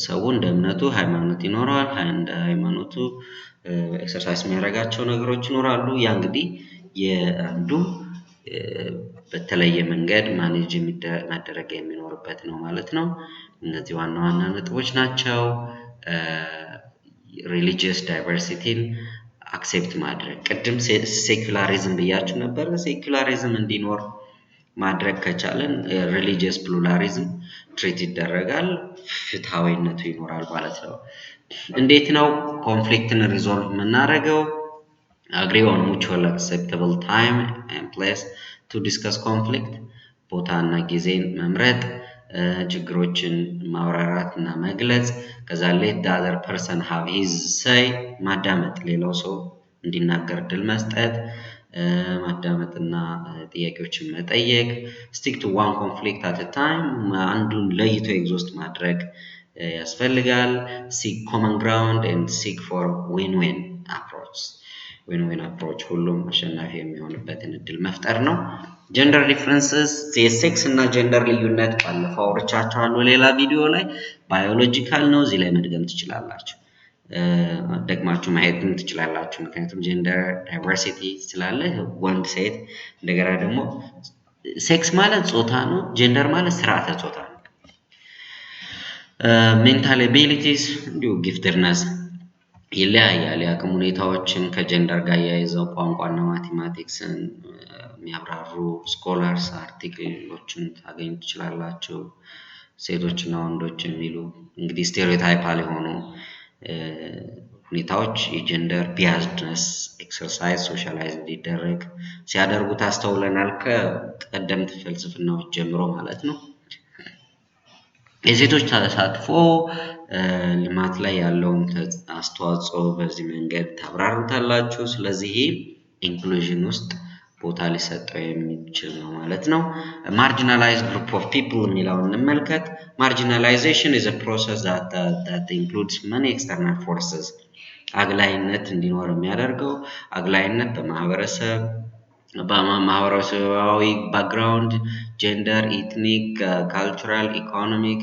ሰው እንደ እምነቱ ሃይማኖት ይኖረዋል፣ እንደ ሃይማኖቱ ኤክሰርሳይዝ የሚያደርጋቸው ነገሮች ይኖራሉ። ያ እንግዲህ የአንዱም በተለየ መንገድ ማኔጅ መደረግ የሚኖርበት ነው ማለት ነው። እነዚህ ዋና ዋና ነጥቦች ናቸው። ሪሊጂየስ ዳይቨርሲቲን አክሴፕት ማድረግ፣ ቅድም ሴኩላሪዝም ብያችሁ ነበር። ሴኩላሪዝም እንዲኖር ማድረግ ከቻለን ሪሊጂየስ ፕሉራሊዝም ትሪት ይደረጋል፣ ፍትሃዊነቱ ይኖራል ማለት ነው። እንዴት ነው ኮንፍሊክትን ሪዞልቭ የምናደርገው? agree on mutual acceptable time and place to discuss conflict። ቦታና ጊዜን መምረጥ፣ ችግሮችን ማብራራት እና መግለጽ፣ ከዛ let the other person have his say ማዳመጥ፣ ሌላው ሰው እንዲናገር እድል መስጠት፣ ማዳመጥና ጥያቄዎችን መጠየቅ፣ stick to one conflict at a time አንዱን ለይቶ ኤግዞስት ማድረግ ያስፈልጋል። seek common ground and seek for win-win approach። ዊን አፕሮች ሁሉም አሸናፊ የሚሆንበትን እድል መፍጠር ነው። ጀንደር ዲፍረንስስ የሴክስ እና ጀንደር ልዩነት ባለፈው አውርቻችኋለሁ ሌላ ቪዲዮ ላይ። ባዮሎጂካል ነው፣ እዚህ ላይ መድገም ትችላላችሁ፣ ደግማችሁ ማየትም ትችላላችሁ። ምክንያቱም ጀንደር ዳይቨርሲቲ ስላለ ወንድ ሴት፣ እንደገና ደግሞ ሴክስ ማለት ጾታ ነው፣ ጀንደር ማለት ስርዓተ ጾታ ነው። ሜንታል ኤቢሊቲስ እንዲሁ ጊፍትድነስ ይለያያል። የአቅም ሁኔታዎችን ከጀንደር ጋር ያይዘው ቋንቋና ማቴማቲክስን የሚያብራሩ ስኮላርስ አርቲክሎችን ታገኙ ትችላላችሁ። ሴቶችና ወንዶች የሚሉ እንግዲህ ስቴሪዮታይፓል የሆኑ ሁኔታዎች የጀንደር ቢያዝድነስ ኤክሰርሳይዝ ሶሻላይዝ እንዲደረግ ሲያደርጉት አስተውለናል፣ ከቀደምት ፍልስፍናዎች ጀምሮ ማለት ነው። የሴቶች ተሳትፎ ልማት ላይ ያለውን አስተዋጽኦ በዚህ መንገድ ታብራሩታላችሁ። ስለዚህ ኢንክሉዥን ውስጥ ቦታ ሊሰጠው የሚችል ነው ማለት ነው። ማርጂናላይዝድ ግሩፕ ኦፍ ፒፕል የሚለውን እንመልከት። ማርጂናላይዜሽን is a process that includes many external forces። አግላይነት እንዲኖር የሚያደርገው አግላይነት በማህበረሰባዊ ባክግራውንድ፣ ጀንደር፣ ኢትኒክ፣ ካልቸራል፣ ኢኮኖሚክ፣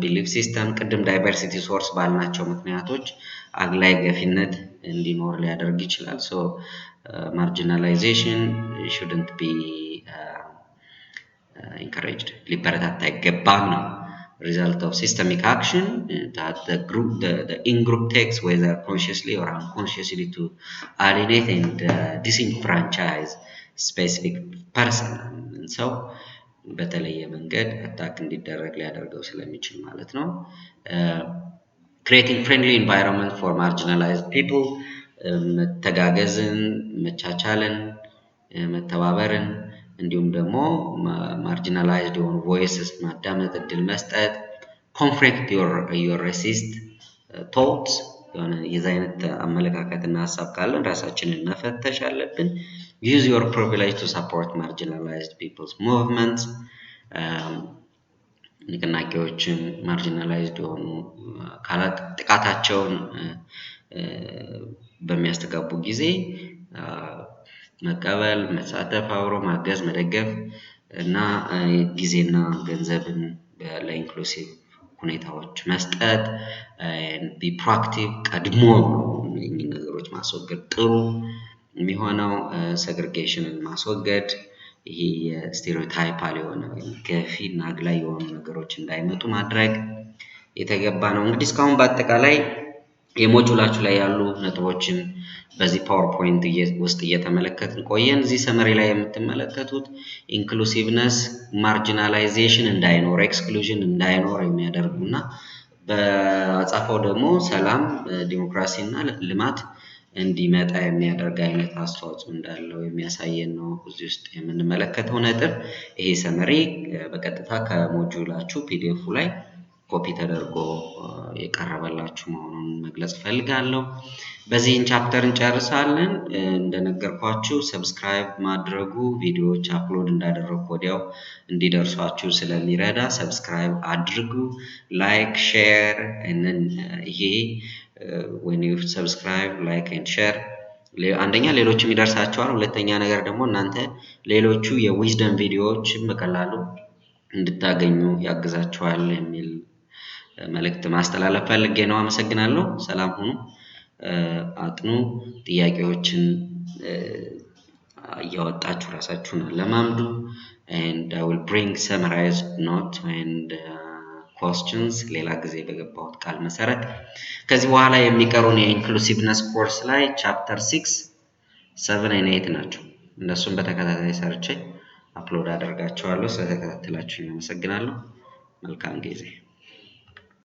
ቢሊፍ ሲስተም፣ ቅድም ዳይቨርሲቲ ሶርስ ባልናቸው ምክንያቶች አግላይ ገፊነት እንዲኖር ሊያደርግ ይችላል። ሶ ማርጂናላይዜሽን shouldn't be encouraged፣ ሊበረታታ አይገባም ነው። result of systemic action that the in-group takes whether consciously or unconsciously to alienate and disenfranchise specific person። ሰው በተለየ መንገድ አታክ እንዲደረግ ሊያደርገው ስለሚችል ማለት ነው። creating friendly environment for marginalized people፣ መተጋገዝን፣ መቻቻልን፣ መተባበርን እንዲሁም ደግሞ ማርጂናላይዝድ የሆኑ ቮይስስ ማዳመጥ እድል መስጠት። ኮንፍሊክት your racist thoughts፣ የሆነ የዛ አይነት አመለካከትና ሀሳብ ካለን ራሳችንን መፈተሽ አለብን። use your privilege to support marginalized people's movements፣ ንቅናቄዎችን ማርጂናላይዝድ የሆኑ አካላት ጥቃታቸውን በሚያስተጋቡ ጊዜ መቀበል፣ መሳተፍ፣ አብሮ ማገዝ፣ መደገፍ እና ጊዜና ገንዘብን ለኢንክሉሲቭ ሁኔታዎች መስጠት ቢ ፕሮአክቲቭ ቀድሞ እነኚህ ነገሮች ማስወገድ ጥሩ የሚሆነው ሴግሪጌሽንን ማስወገድ ይሄ የስቴሪዮታይፓል የሆነ ገፊና አግላይ የሆኑ ነገሮች እንዳይመጡ ማድረግ የተገባ ነው። እንግዲህ እስካሁን በአጠቃላይ የሞጁላችሁ ላይ ያሉ ነጥቦችን በዚህ ፓወርፖይንት ውስጥ እየተመለከትን ቆየን። እዚህ ሰመሪ ላይ የምትመለከቱት ኢንክሉሲቭነስ ማርጂናላይዜሽን እንዳይኖር ኤክስክሉዥን እንዳይኖር የሚያደርጉና በአጻፋው ደግሞ ሰላም ዲሞክራሲና ልማት እንዲመጣ የሚያደርግ አይነት አስተዋጽኦ እንዳለው የሚያሳየን ነው እዚህ ውስጥ የምንመለከተው ነጥብ። ይሄ ሰመሪ በቀጥታ ከሞጁላችሁ ፒዲኤፍ ላይ ኮፒ ተደርጎ የቀረበላችሁ መሆኑን መግለጽ ፈልጋለሁ። በዚህን ቻፕተር እንጨርሳለን። እንደነገርኳችሁ ሰብስክራይብ ማድረጉ ቪዲዮዎች አፕሎድ እንዳደረኩ ወዲያው እንዲደርሷችሁ ስለሚረዳ ሰብስክራይብ አድርጉ። ላይክ ሼር ይሄ when you subscribe like and share አንደኛ ሌሎችም ይደርሳቸዋል። ሁለተኛ ነገር ደግሞ እናንተ ሌሎቹ የዊዝደም ቪዲዮዎችን በቀላሉ እንድታገኙ ያግዛችኋል የሚል መልእክት ማስተላለፍ ፈልጌ ነው። አመሰግናለሁ። ሰላም ሁኑ። አጥኑ። ጥያቄዎችን እያወጣችሁ ራሳችሁን ለማምዱ and I will bring summarized note and questions ሌላ ጊዜ በገባሁት ቃል መሰረት ከዚህ በኋላ የሚቀሩን የኢንክሉሲቭነስ ኮርስ ላይ ቻፕተር 6 7 and 8 ናቸው። እነሱን በተከታታይ ሰርቼ አፕሎድ አደርጋቸዋለሁ። ስለተከታተላችሁኝ አመሰግናለሁ። መልካም ጊዜ